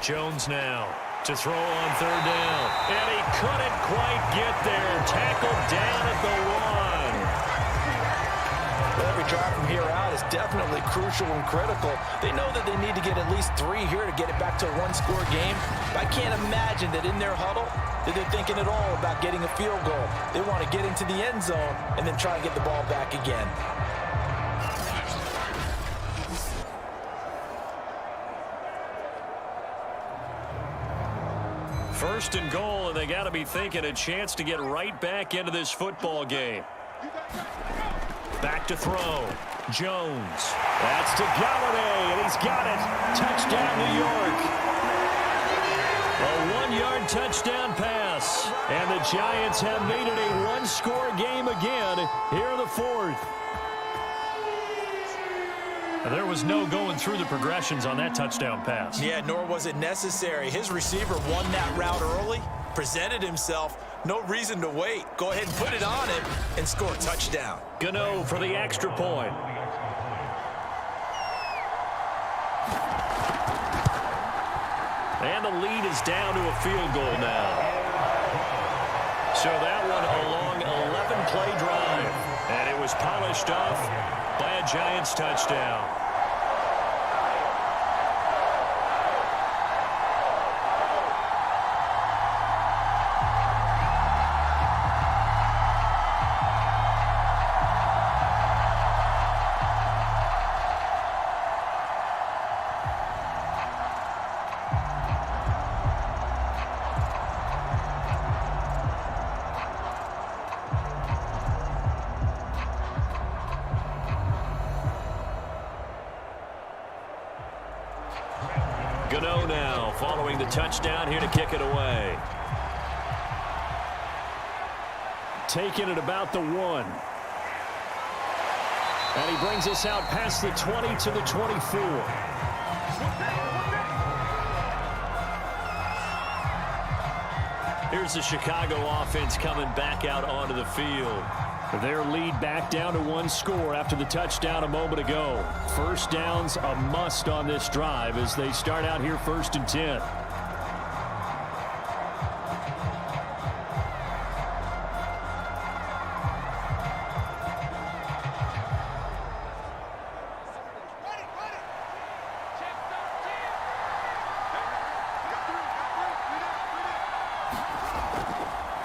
Jones now to throw on 3rd down. And he couldn't quite get there. Tackled down at the 1. Well, every drive from here out is definitely crucial and critical. They know that they need to get at least 3 here to get it back to a 1-score game. But I can't imagine that in their huddle that they're thinking at all about getting a field goal. They want to get into the end zone and then try and get the ball back again. 1st and goal, and they got to be thinking a chance to get right back into this football game. Back to throw. Jones. That's to Galladay, and he's got it. Touchdown, New York. A 1-yard touchdown pass. And the Giants have made it a 1-score game again here in the 4th. There was no going through the progressions on that touchdown pass. Yeah, nor was it necessary. His receiver won that route early, presented himself. No reason to wait. Go ahead and put it on him and score a touchdown. Gano for the extra point. And the lead is down to a field goal now. So that one a long 11-play drive. And it was polished off by a Giants touchdown. Gano now following the touchdown here to kick it away. Taking it about the 1. And he brings us out past the 20 to the 24. Here's the Chicago offense coming back out onto the field. Their lead back down to 1 score after the touchdown a moment ago. First down's a must on this drive as they start out here 1st and 10.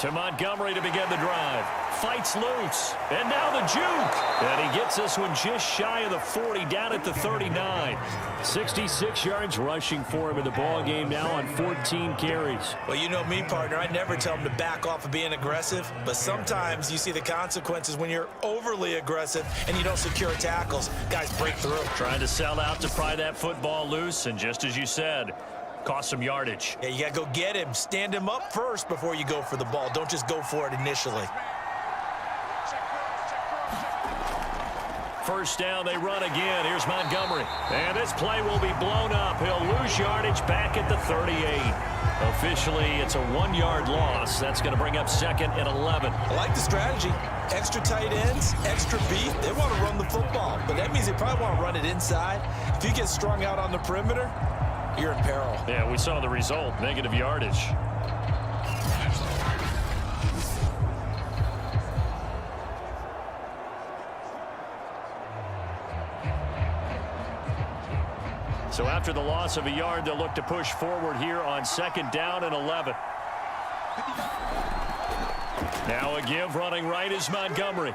To Montgomery to begin the drive. Fights loose. And now the juke. And he gets this one just shy of the 40, down at the 39. 66 yards rushing for him in the ball game now on 14 carries. Well, you know me, partner. I never tell him to back off of being aggressive. But sometimes you see the consequences when you're overly aggressive and you don't secure tackles. Guys break through. Trying to sell out to pry that football loose. And just as you said, cost some yardage. Yeah, you got to go get him. Stand him up first before you go for the ball. Don't just go for it initially. First down, they run again. Here's Montgomery. And this play will be blown up. He'll lose yardage back at the 38. Officially, it's a 1-yard loss. That's going to bring up 2nd and 11. I like the strategy. Extra tight ends, extra beat. They want to run the football, but that means they probably want to run it inside. If you get strung out on the perimeter, you're in peril. Yeah, we saw the result. Negative yardage. So after the loss of a yard, they'll look to push forward here on 2nd down and 11. Now a give running right is Montgomery.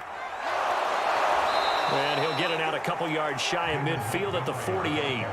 And he'll get it out a couple yards shy of midfield at the 48.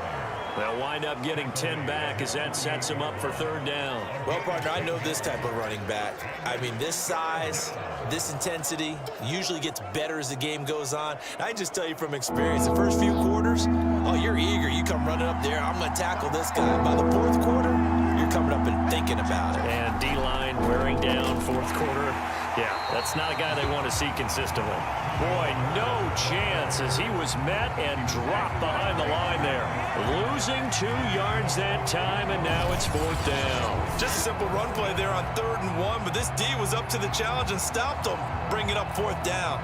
They'll wind up getting 10 back as that sets him up for 3rd down. Well, partner, I know this type of running back. I mean, this size, this intensity usually gets better as the game goes on. I just tell you from experience, the first few quarters, oh, you're eager. You come running up there, I'm going to tackle this guy. By the 4th quarter, you're coming up and thinking about it. And D-line wearing down 4th quarter. Yeah, that's not a guy they want to see consistently. Boy, no chance as he was met and dropped behind the line there. Losing 2 yards that time, and now it's 4th down. Just a simple run play there on 3rd and 1, but this D was up to the challenge and stopped him, bringing up 4th down.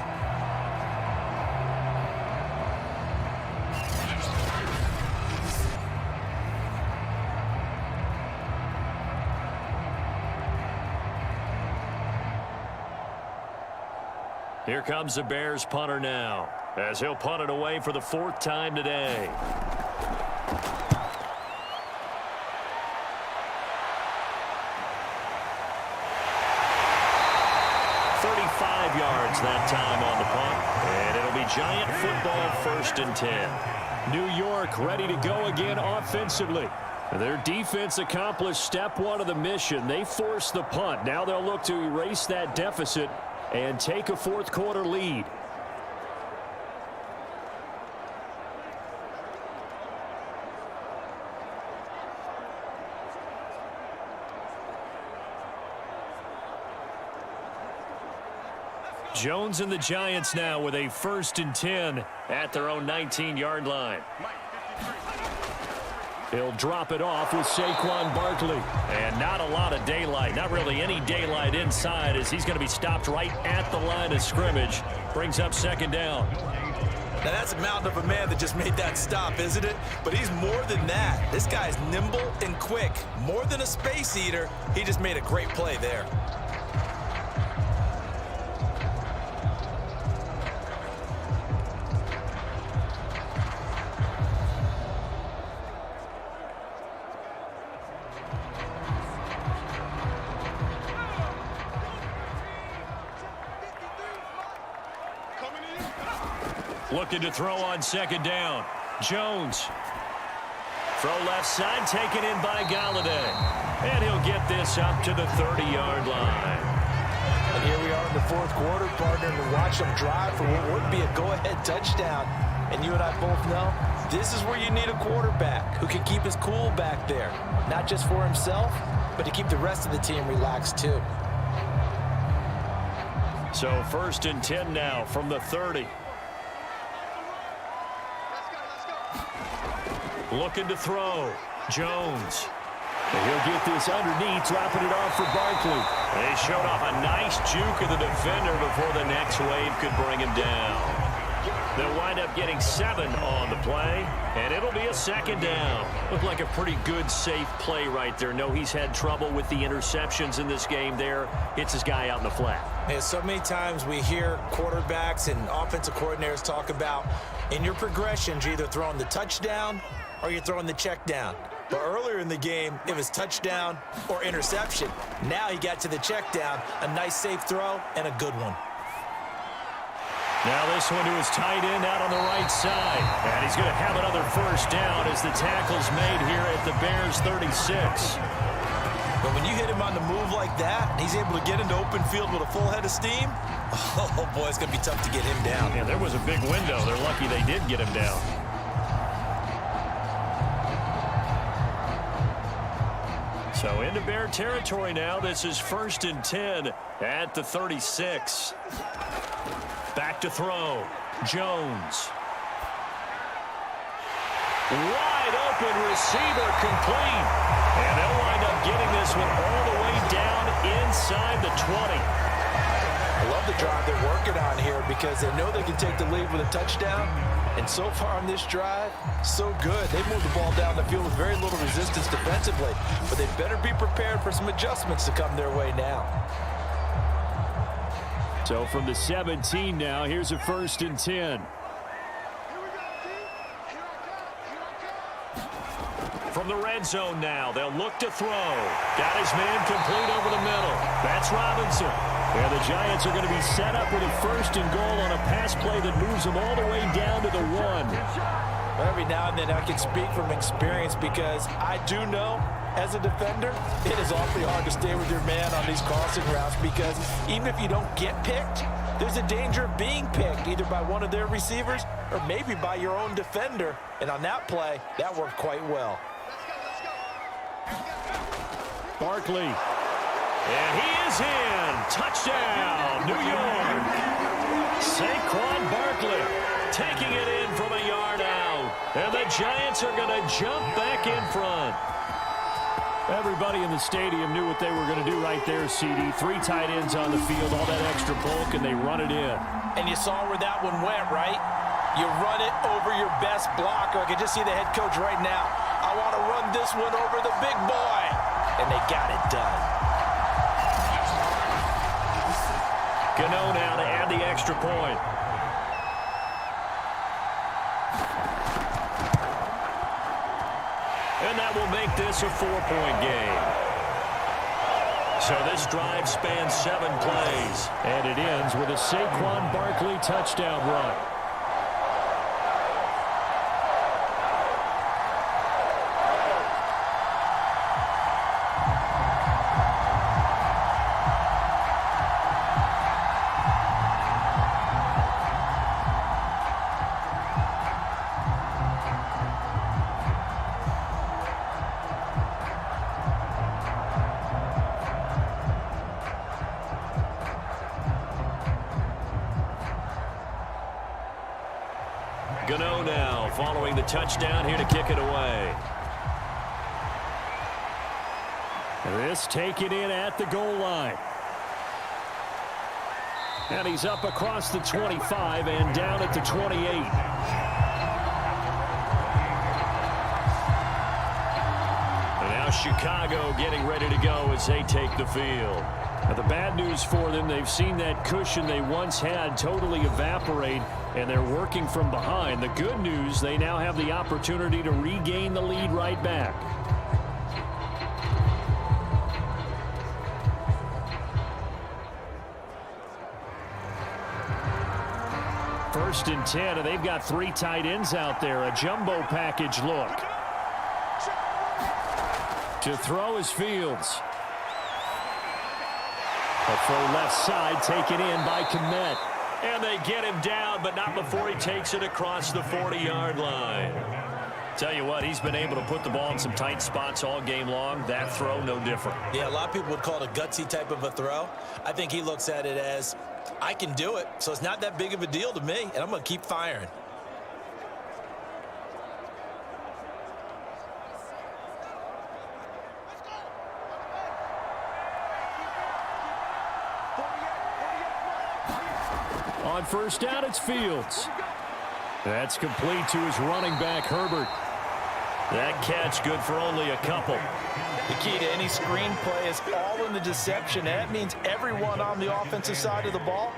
Here comes the Bears punter now, as he'll punt it away for the 4th time today. Yards that time on the punt, and it'll be Giant football 1st and 10. New York ready to go again offensively. Their defense accomplished step 1 of the mission. They forced the punt. Now they'll look to erase that deficit and take a 4th quarter lead. Jones and the Giants now with a 1st and 10 at their own 19-yard line. He'll drop it off with Saquon Barkley. And not a lot of daylight, not really any daylight inside, as he's going to be stopped right at the line of scrimmage. Brings up 2nd down. Now that's a mountain of a man that just made that stop, isn't it? But he's more than that. This guy's nimble and quick. More than a space eater, he just made a great play there. Looking to throw on 2nd down. Jones. Throw left side, taken in by Galladay. And he'll get this up to the 30-yard line. And here we are in the 4th quarter, partner, and watch them drive for what would be a go-ahead touchdown. And you and I both know this is where you need a quarterback who can keep his cool back there. Not just for himself, but to keep the rest of the team relaxed too. So 1st and 10 now from the 30. Looking to throw. Jones. And he'll get this underneath, dropping it off for Barkley. They showed off a nice juke of the defender before the next wave could bring him down. They'll wind up getting 7 on the play, and it'll be a 2nd down. Looked like a pretty good, safe play right there. No, he's had trouble with the interceptions in this game there. Hits his guy out in the flat. And so many times we hear quarterbacks and offensive coordinators talk about in your progressions, you're either throwing the touchdown or you're throwing the check down. But earlier in the game, it was touchdown or interception. Now he got to the check down, a nice safe throw, and a good one. Now this one to his tight end out on the right side. And he's going to have another first down as the tackle's made here at the Bears' 36. But when you hit him on the move like that, and he's able to get into open field with a full head of steam, oh boy, it's going to be tough to get him down. Yeah, there was a big window. They're lucky they did get him down. So into Bear territory now. This is 1st and 10 at the 36. Back to throw. Jones. Wide open receiver complete. And they'll wind up getting this one all the way down inside the 20. I love the drive they're working on here because they know they can take the lead with a touchdown. And so far on this drive, so good. They moved the ball down the field with very little resistance defensively. But they better be prepared for some adjustments to come their way now. So from the 17 now, here's a 1st and 10. From the red zone now, they'll look to throw. Got his man complete over the middle. That's Robinson. And the Giants are going to be set up with a 1st and goal on a pass play that moves them all the way down to the 1. Every now and then I can speak from experience because I do know as a defender, it is awfully hard to stay with your man on these crossing routes because even if you don't get picked, there's a danger of being picked either by one of their receivers or maybe by your own defender. And on that play, that worked quite well. Barkley. And he is in. Touchdown, New York. Saquon Barkley taking it in from a yard out. And the Giants are going to jump back in front. Everybody in the stadium knew what they were going to do right there, CD. 3 tight ends on the field, all that extra bulk, and they run it in. And you saw where that one went, right? You run it over your best blocker. I can just see the head coach right now. I want to run this one over the big boy. And they got it done. Gano now to add the extra point. And that will make this a 4-point game. So this drive spans 7 plays. And it ends with a Saquon Barkley touchdown run. Gano now following the touchdown here to kick it away. This taken in at the goal line. And he's up across the 25 and down at the 28. And now Chicago getting ready to go as they take the field. Now the bad news for them, they've seen that cushion they once had totally evaporate, and they're working from behind. The good news, they now have the opportunity to regain the lead right back. First and 10, and they've got 3 tight ends out there. A jumbo package look. To throw is Fields. A throw left side taken in by Kmet. And they get him down, but not before he takes it across the 40-yard line. Tell you what, he's been able to put the ball in some tight spots all game long. That throw, no different. Yeah, a lot of people would call it a gutsy type of a throw. I think he looks at it as, I can do it, so it's not that big of a deal to me, and I'm going to keep firing. On first down, it's Fields. That's complete to his running back, Herbert. That catch good for only a couple. The key to any screen play is all in the deception. And that means everyone on the offensive side of the ball.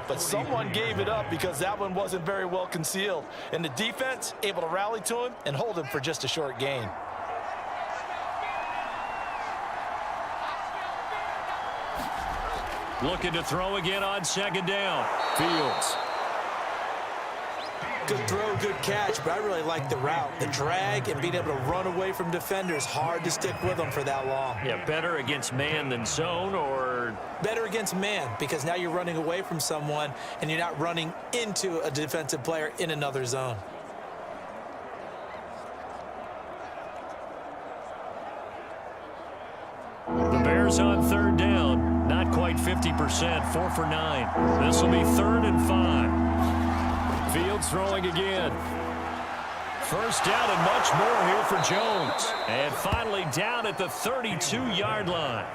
But someone gave it up because that one wasn't very well concealed. And the defense able to rally to him and hold him for just a short gain. Looking to throw again on second down. Fields. Good throw, good catch, but I really like the route. The drag and being able to run away from defenders, hard to stick with them for that long. Yeah, better against man than zone, or? Better against man, because now you're running away from someone and you're not running into a defensive player in another zone. The Bears on third down. Not quite 50%, 4 for 9. This will be 3rd and 5. Fields throwing again. First down and much more here for Jones. And finally down at the 32-yard line.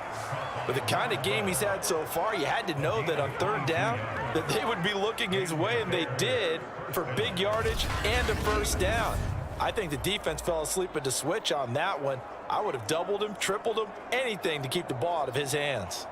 With the kind of game he's had so far, you had to know that on third down that they would be looking his way, and they did, for big yardage and a first down. I think the defense fell asleep at the switch on that one. I would have doubled him, tripled him, anything to keep the ball out of his hands.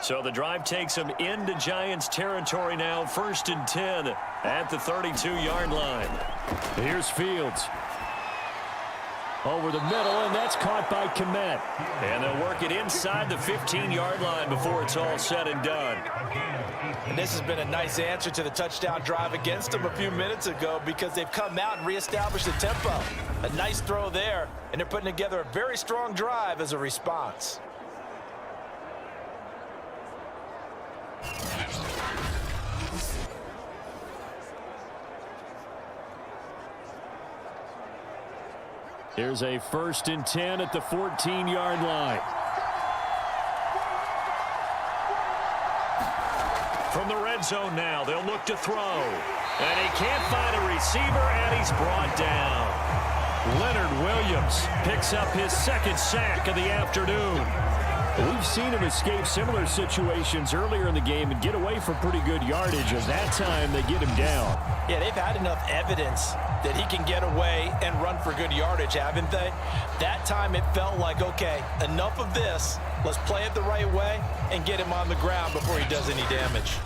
So the drive takes them into Giants territory now. 1st and 10 at the 32-yard line. Here's Fields. Over the middle, and that's caught by Kmet. And they'll work it inside the 15-yard line before it's all said and done. And this has been a nice answer to the touchdown drive against them a few minutes ago, because they've come out and reestablished the tempo. A nice throw there, and they're putting together a very strong drive as a response. Here's a 1st and 10 at the 14-yard line. From the red zone now, they'll look to throw. And he can't find a receiver, and he's brought down. Leonard Williams picks up his 2nd sack of the afternoon. We've seen him escape similar situations earlier in the game and get away from pretty good yardage, and that time they get him down. Yeah, they've had enough evidence that he can get away and run for good yardage, haven't they? That time it felt like, okay, enough of this. Let's play it the right way and get him on the ground before he does any damage.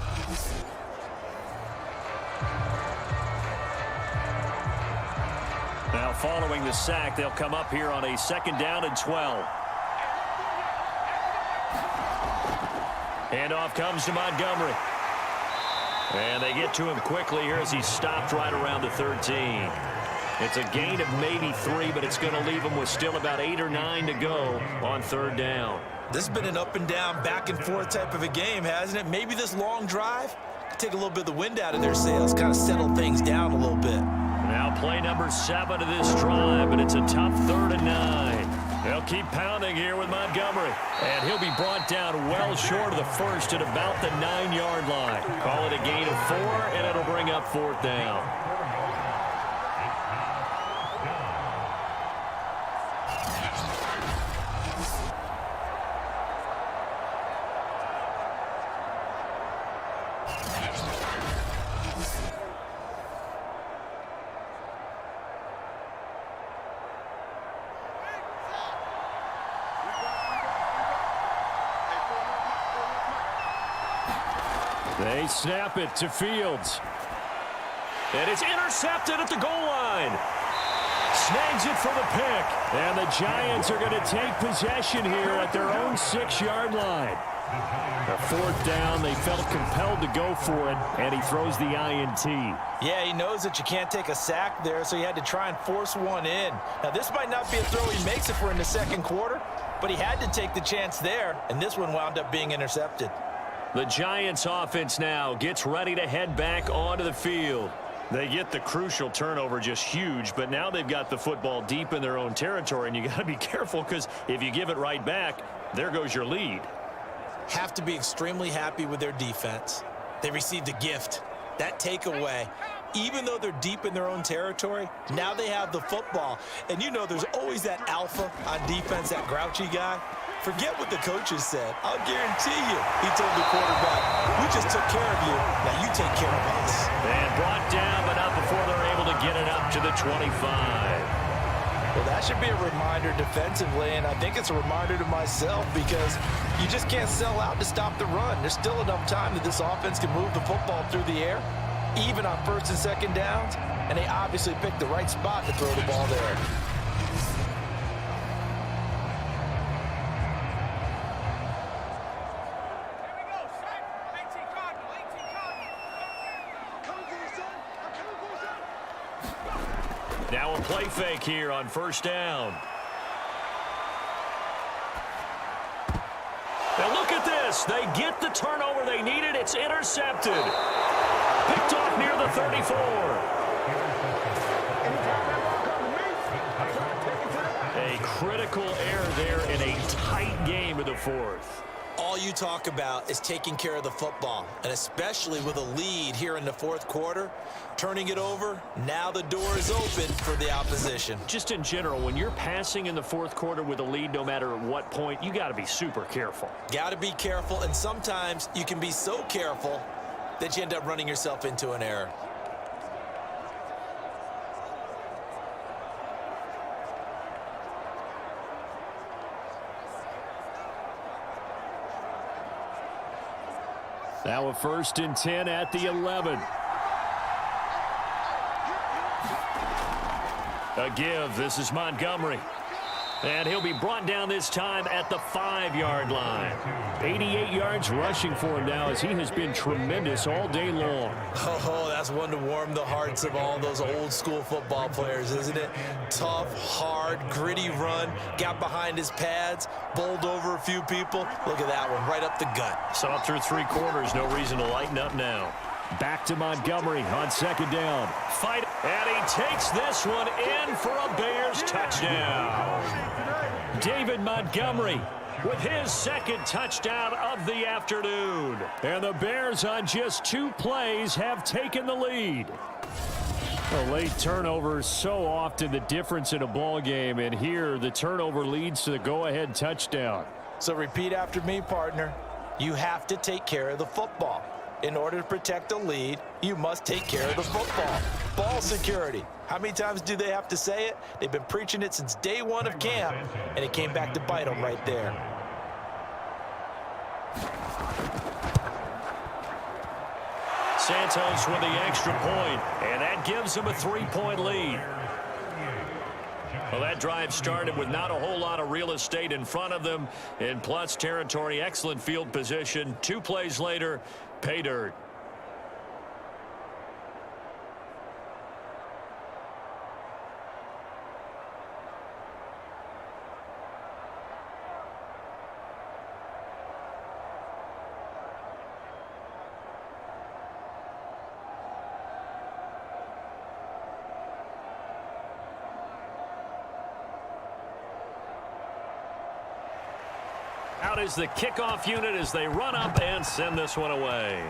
Now following the sack, they'll come up here on a 2nd down and 12. Handoff comes to Montgomery. And they get to him quickly here as he's stopped right around the 13. It's a gain of maybe 3, but it's going to leave them with still about 8 or 9 to go on 3rd down. This has been an up and down, back and forth type of a game, hasn't it? Maybe this long drive could take a little bit of the wind out of their sails, kind of settle things down a little bit. Now play number 7 of this drive, but it's a tough 3rd and 9. They'll keep pounding here with Montgomery. And he'll be brought down well short of the 1st at about the 9-yard line. Call it a gain of 4, and it'll bring up 4th down. They snap it to Fields. And it's intercepted at the goal line. Snags it for the pick. And the Giants are going to take possession here at their own 6-yard line. A 4th down, they felt compelled to go for it, and he throws the INT. Yeah, he knows that you can't take a sack there, so he had to try and force one in. Now, this might not be a throw he makes if we're in the 2nd quarter, but he had to take the chance there, and this one wound up being intercepted. The Giants offense now gets ready to head back onto the field. They get the crucial turnover, just huge, but now they've got the football deep in their own territory, and you got to be careful because if you give it right back, there goes your lead. Have to be extremely happy with their defense. They received a gift. That takeaway, even though they're deep in their own territory, now they have the football. And you know there's always that alpha on defense, that grouchy guy. Forget what the coaches said. I'll guarantee you, he told the quarterback, we just took care of you. Now you take care of us. And brought down, but not before they're able to get it up to the 25. Well, that should be a reminder defensively, and I think it's a reminder to myself because you just can't sell out to stop the run. There's still enough time that this offense can move the football through the air. even on first and second downs, and they obviously picked the right spot to throw the ball there. Now a play fake here on first down. Now look at this. They get the turnover they needed. It's intercepted. Picked off near the 34. A critical error there in a tight game of the fourth. All you talk about is taking care of the football, and especially with a lead here in the fourth quarter, turning it over, now the door is open for the opposition. Just in general, when you're passing in the fourth quarter with a lead, no matter at what point, you got to be super careful. Got to be careful, and sometimes you can be so careful that you end up running yourself into an error. Now a 1st and 10 at the 11. A give. This is Montgomery. And he'll be brought down this time at the 5-yard line. 88 yards rushing for him now as he has been tremendous all day long. Oh, that's one to warm the hearts of all those old school football players, isn't it? Tough, hard, gritty run. Got behind his pads, bowled over a few people. Look at that one, right up the gut. Saw through 3 quarters. No reason to lighten up now. Back to Montgomery on 2nd down. Fight, and he takes this one in for a Bears touchdown. David Montgomery with his 2nd touchdown of the afternoon. And the Bears on just 2 plays have taken the lead. A late turnover, so often the difference in a ball game, and here the turnover leads to the go-ahead touchdown. So repeat after me, partner. You have to take care of the football. In order to protect the lead, you must take care of the football. Ball security. How many times do they have to say it? They've been preaching it since day 1 of camp, and it came back to bite them right there. Santos with the extra point, and that gives him a 3-point lead. Well, that drive started with not a whole lot of real estate in front of them. In plus territory, excellent field position. 2 plays later, pay dirt. Out is the kickoff unit as they run up and send this one away.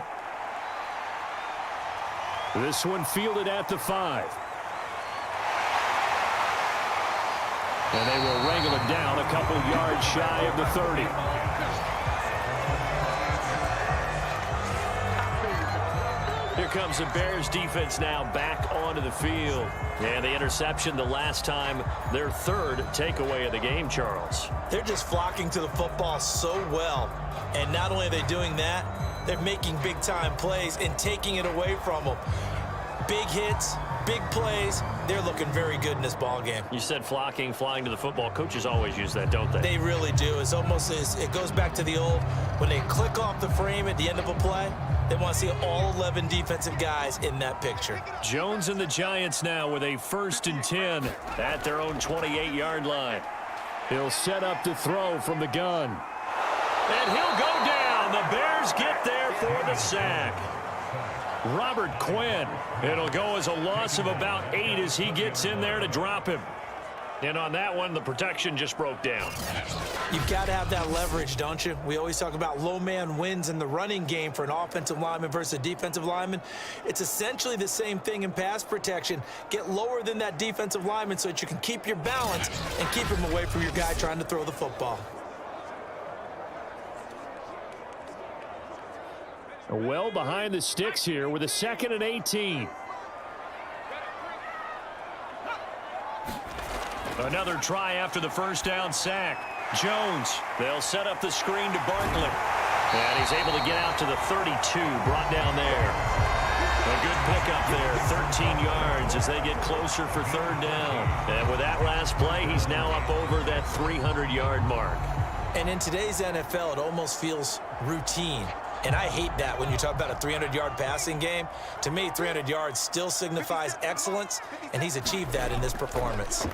This one fielded at the 5. And they will wrangle it down a couple yards shy of the 30. Here comes the Bears defense now back onto the field. And the interception the last time, their 3rd takeaway of the game, Charles. They're just flocking to the football so well. And not only are they doing that, they're making big-time plays and taking it away from them. Big hits, big plays. They're looking very good in this ball game. You said flocking, flying to the football. Coaches always use that, don't they? They really do. It's almost it goes back to the old, when they click off the frame at the end of a play, they want to see all 11 defensive guys in that picture. Jones and the Giants now with a 1st and 10 at their own 28-yard line. He'll set up to throw from the gun. And he'll go down. The Bears get there for the sack. Robert Quinn. It'll go as a loss of about 8 as he gets in there to drop him. And on that one, the protection just broke down. You've got to have that leverage, don't you? We always talk about low man wins in the running game for an offensive lineman versus a defensive lineman. It's essentially the same thing in pass protection. Get lower than that defensive lineman so that you can keep your balance and keep him away from your guy trying to throw the football. Well behind the sticks here with a 2nd and 18. Another try after the 1st down sack. Jones, they'll set up the screen to Barkley. And he's able to get out to the 32, brought down there. A good pickup there, 13 yards as they get closer for third down. And with that last play, he's now up over that 300-yard mark. And in today's NFL, it almost feels routine. And I hate that when you talk about a 300-yard passing game. To me, 300 yards still signifies excellence, and he's achieved that in this performance.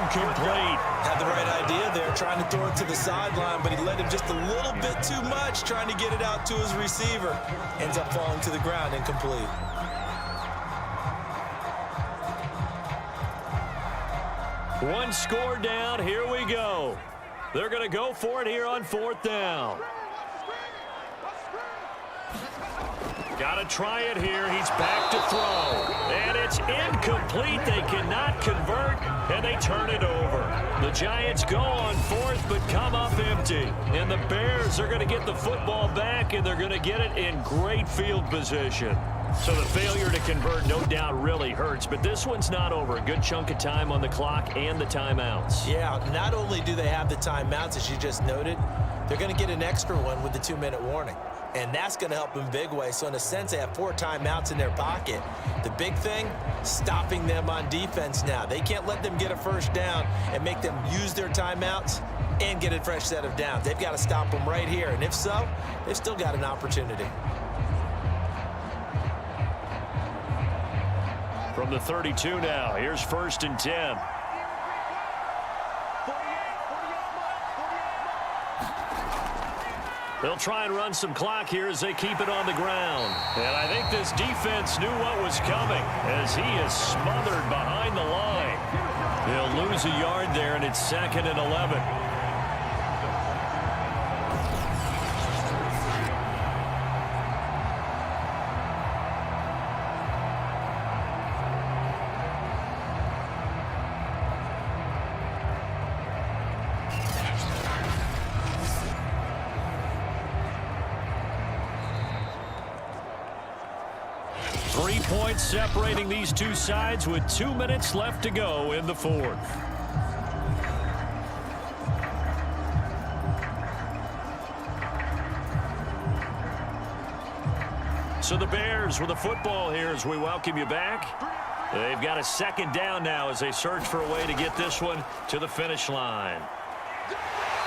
Incomplete. Had the right idea there, trying to throw it to the sideline, but he led him just a little bit too much, trying to get it out to his receiver. Ends up falling to the ground, incomplete. One score down, here we go. They're going to go for it here on fourth down. Got to try it here. He's back to throw. And it's incomplete. They cannot convert, and they turn it over. The Giants go on fourth, but come up empty. And the Bears are going to get the football back, and they're going to get it in great field position. So the failure to convert, no doubt, really hurts. But this one's not over. A good chunk of time on the clock and the timeouts. Yeah, not only do they have the timeouts, as you just noted, they're going to get an extra one with the 2-minute warning. And that's going to help in big way. So in a sense, they have 4 timeouts in their pocket. The big thing, stopping them on defense now. They can't let them get a first down and make them use their timeouts and get a fresh set of downs. They've got to stop them right here. And if so, they've still got an opportunity. From the 32 now, here's 1st and 10. They'll try and run some clock here as they keep it on the ground. And I think this defense knew what was coming as he is smothered behind the line. They'll lose a yard there, and it's 2nd and 11. Points separating these two sides with 2 minutes left to go in the fourth. So the Bears with the football here as we welcome you back. They've got a 2nd down now as they search for a way to get this one to the finish line.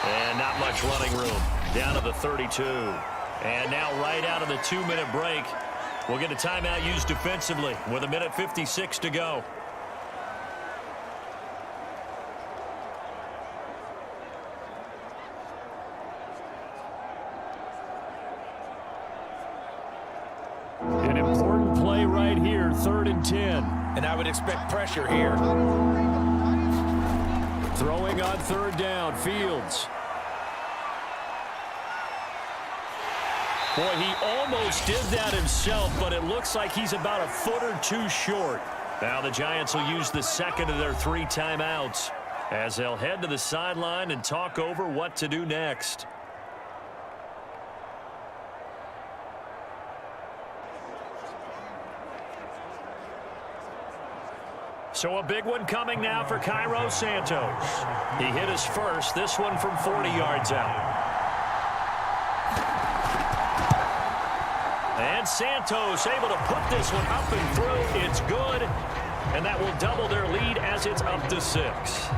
And not much running room. Down to the 32. And now right out of the 2-minute break, we'll get a timeout used defensively with 1:56 to go. An important play right here, 3rd and 10. And I would expect pressure here. Throwing on 3rd down, Fields. Boy, he almost did that himself, but it looks like he's about a foot or two short. Now the Giants will use the 2nd of their 3 timeouts as they'll head to the sideline and talk over what to do next. So a big one coming now for Cairo Santos. He hit his first, this one from 40 yards out. And Santos able to put this one up and through. It's good. And that will double their lead as it's up to 6.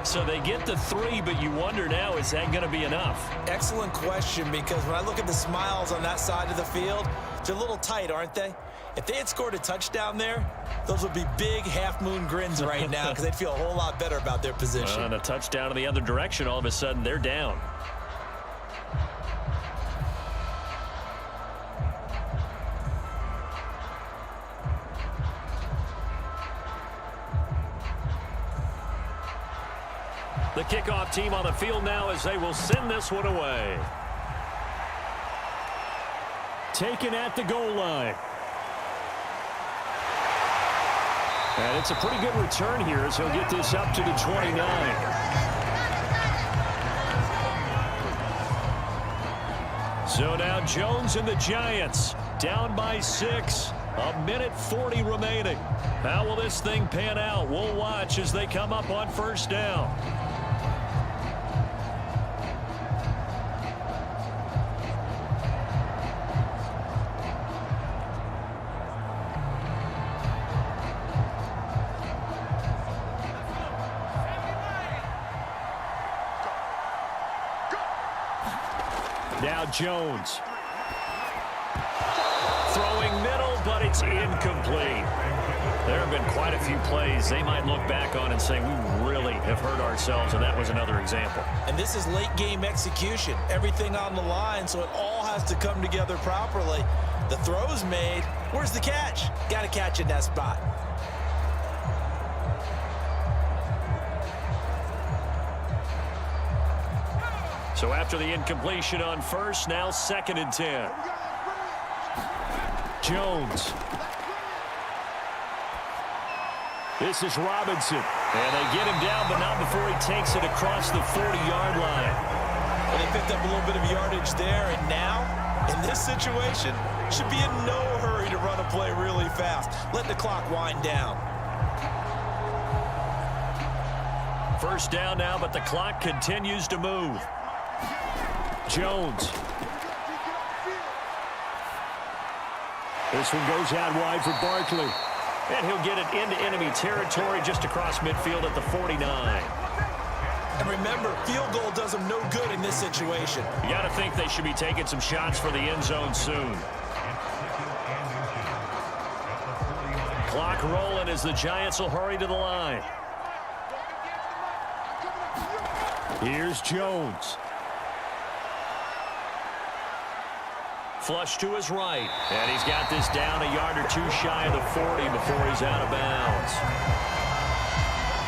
So they get to 3, but you wonder now, is that going to be enough? Excellent question, because when I look at the smiles on that side of the field, they're a little tight, aren't they? If they had scored a touchdown there, those would be big half-moon grins right now because they'd feel a whole lot better about their position. And a touchdown in the other direction, all of a sudden they're down. The kickoff team on the field now as they will send this one away. Taken at the goal line. And it's a pretty good return here as he'll get this up to the 29. So now Jones and the Giants down by 6 1:40 remaining. How will this thing pan out? We'll watch as they come up on first down. Now Jones. Throwing middle, but it's incomplete. There have been quite a few plays they might look back on and say, we really have hurt ourselves, and that was another example. And this is late game execution. Everything on the line, so it all has to come together properly. The throw's made. Where's the catch? Got to catch in that spot. So after the incompletion on first, now 2nd and 10. Jones. This is Robinson. And they get him down, but not before he takes it across the 40-yard line. Well, they picked up a little bit of yardage there, and now, in this situation, should be in no hurry to run a play really fast. Let the clock wind down. First down now, but the clock continues to move. Jones. This one goes out wide for Barkley. And he'll get it into enemy territory just across midfield at the 49. And remember, field goal does them no good in this situation. You got to think they should be taking some shots for the end zone soon. Clock rolling as the Giants will hurry to the line. Here's Jones. Flush to his right. And he's got this down a yard or two shy of the 40 before he's out of bounds.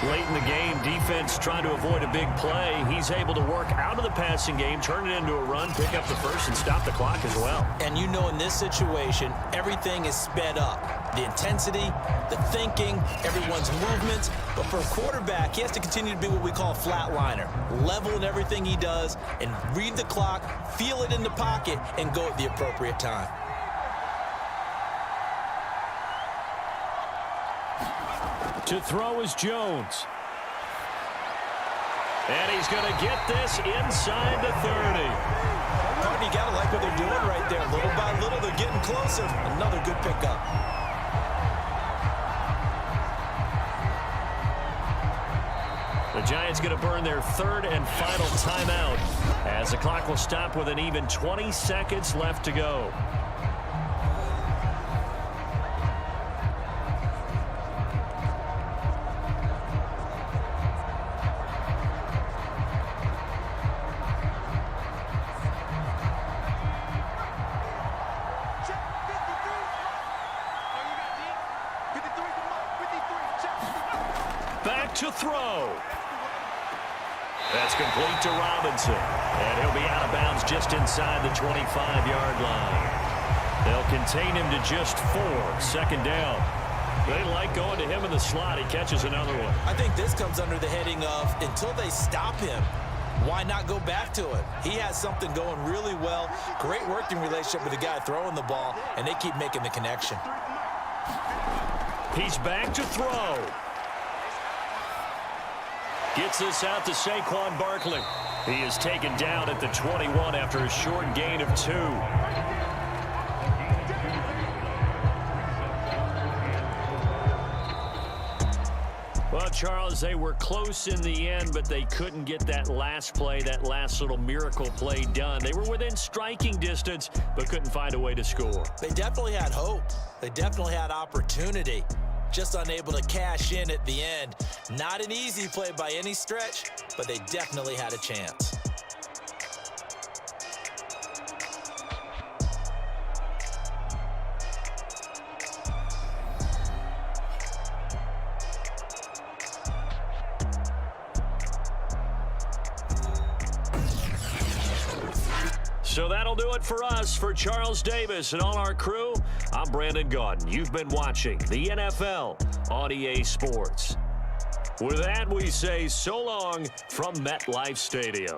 Late in the game, defense trying to avoid a big play. He's able to work out of the passing game, turn it into a run, pick up the first, and stop the clock as well. And you know in this situation, everything is sped up. The intensity, the thinking, everyone's movements. But for a quarterback, he has to continue to be what we call a flatliner. Level in everything he does and read the clock, feel it in the pocket, and go at the appropriate time. To throw is Jones. And he's going to get this inside the 30. You got to like what they're doing right there. Little by little, they're getting closer. Another good pickup. The Giants going to burn their 3rd and final timeout as the clock will stop with an even 20 seconds left to go. Back to throw. That's complete to Robinson. And he'll be out of bounds just inside the 25-yard line. They'll contain him to just 4. 2nd down. They like going to him in the slot. He catches another one. I think this comes under the heading of until they stop him, why not go back to it? He has something going really well. Great working relationship with the guy throwing the ball, and they keep making the connection. He's back to throw. Gets this out to Saquon Barkley. He is taken down at the 21 after a short gain of 2. Well, Charles, they were close in the end, but they couldn't get that last play, that last little miracle play done. They were within striking distance, but couldn't find a way to score. They definitely had hope. They definitely had opportunity. Just unable to cash in at the end. Not an easy play by any stretch, but they definitely had a chance. So that'll do it for us. For Charles Davis and all our crew, I'm Brandon Gaudin. You've been watching the NFL on EA Sports. With that, we say so long from MetLife Stadium.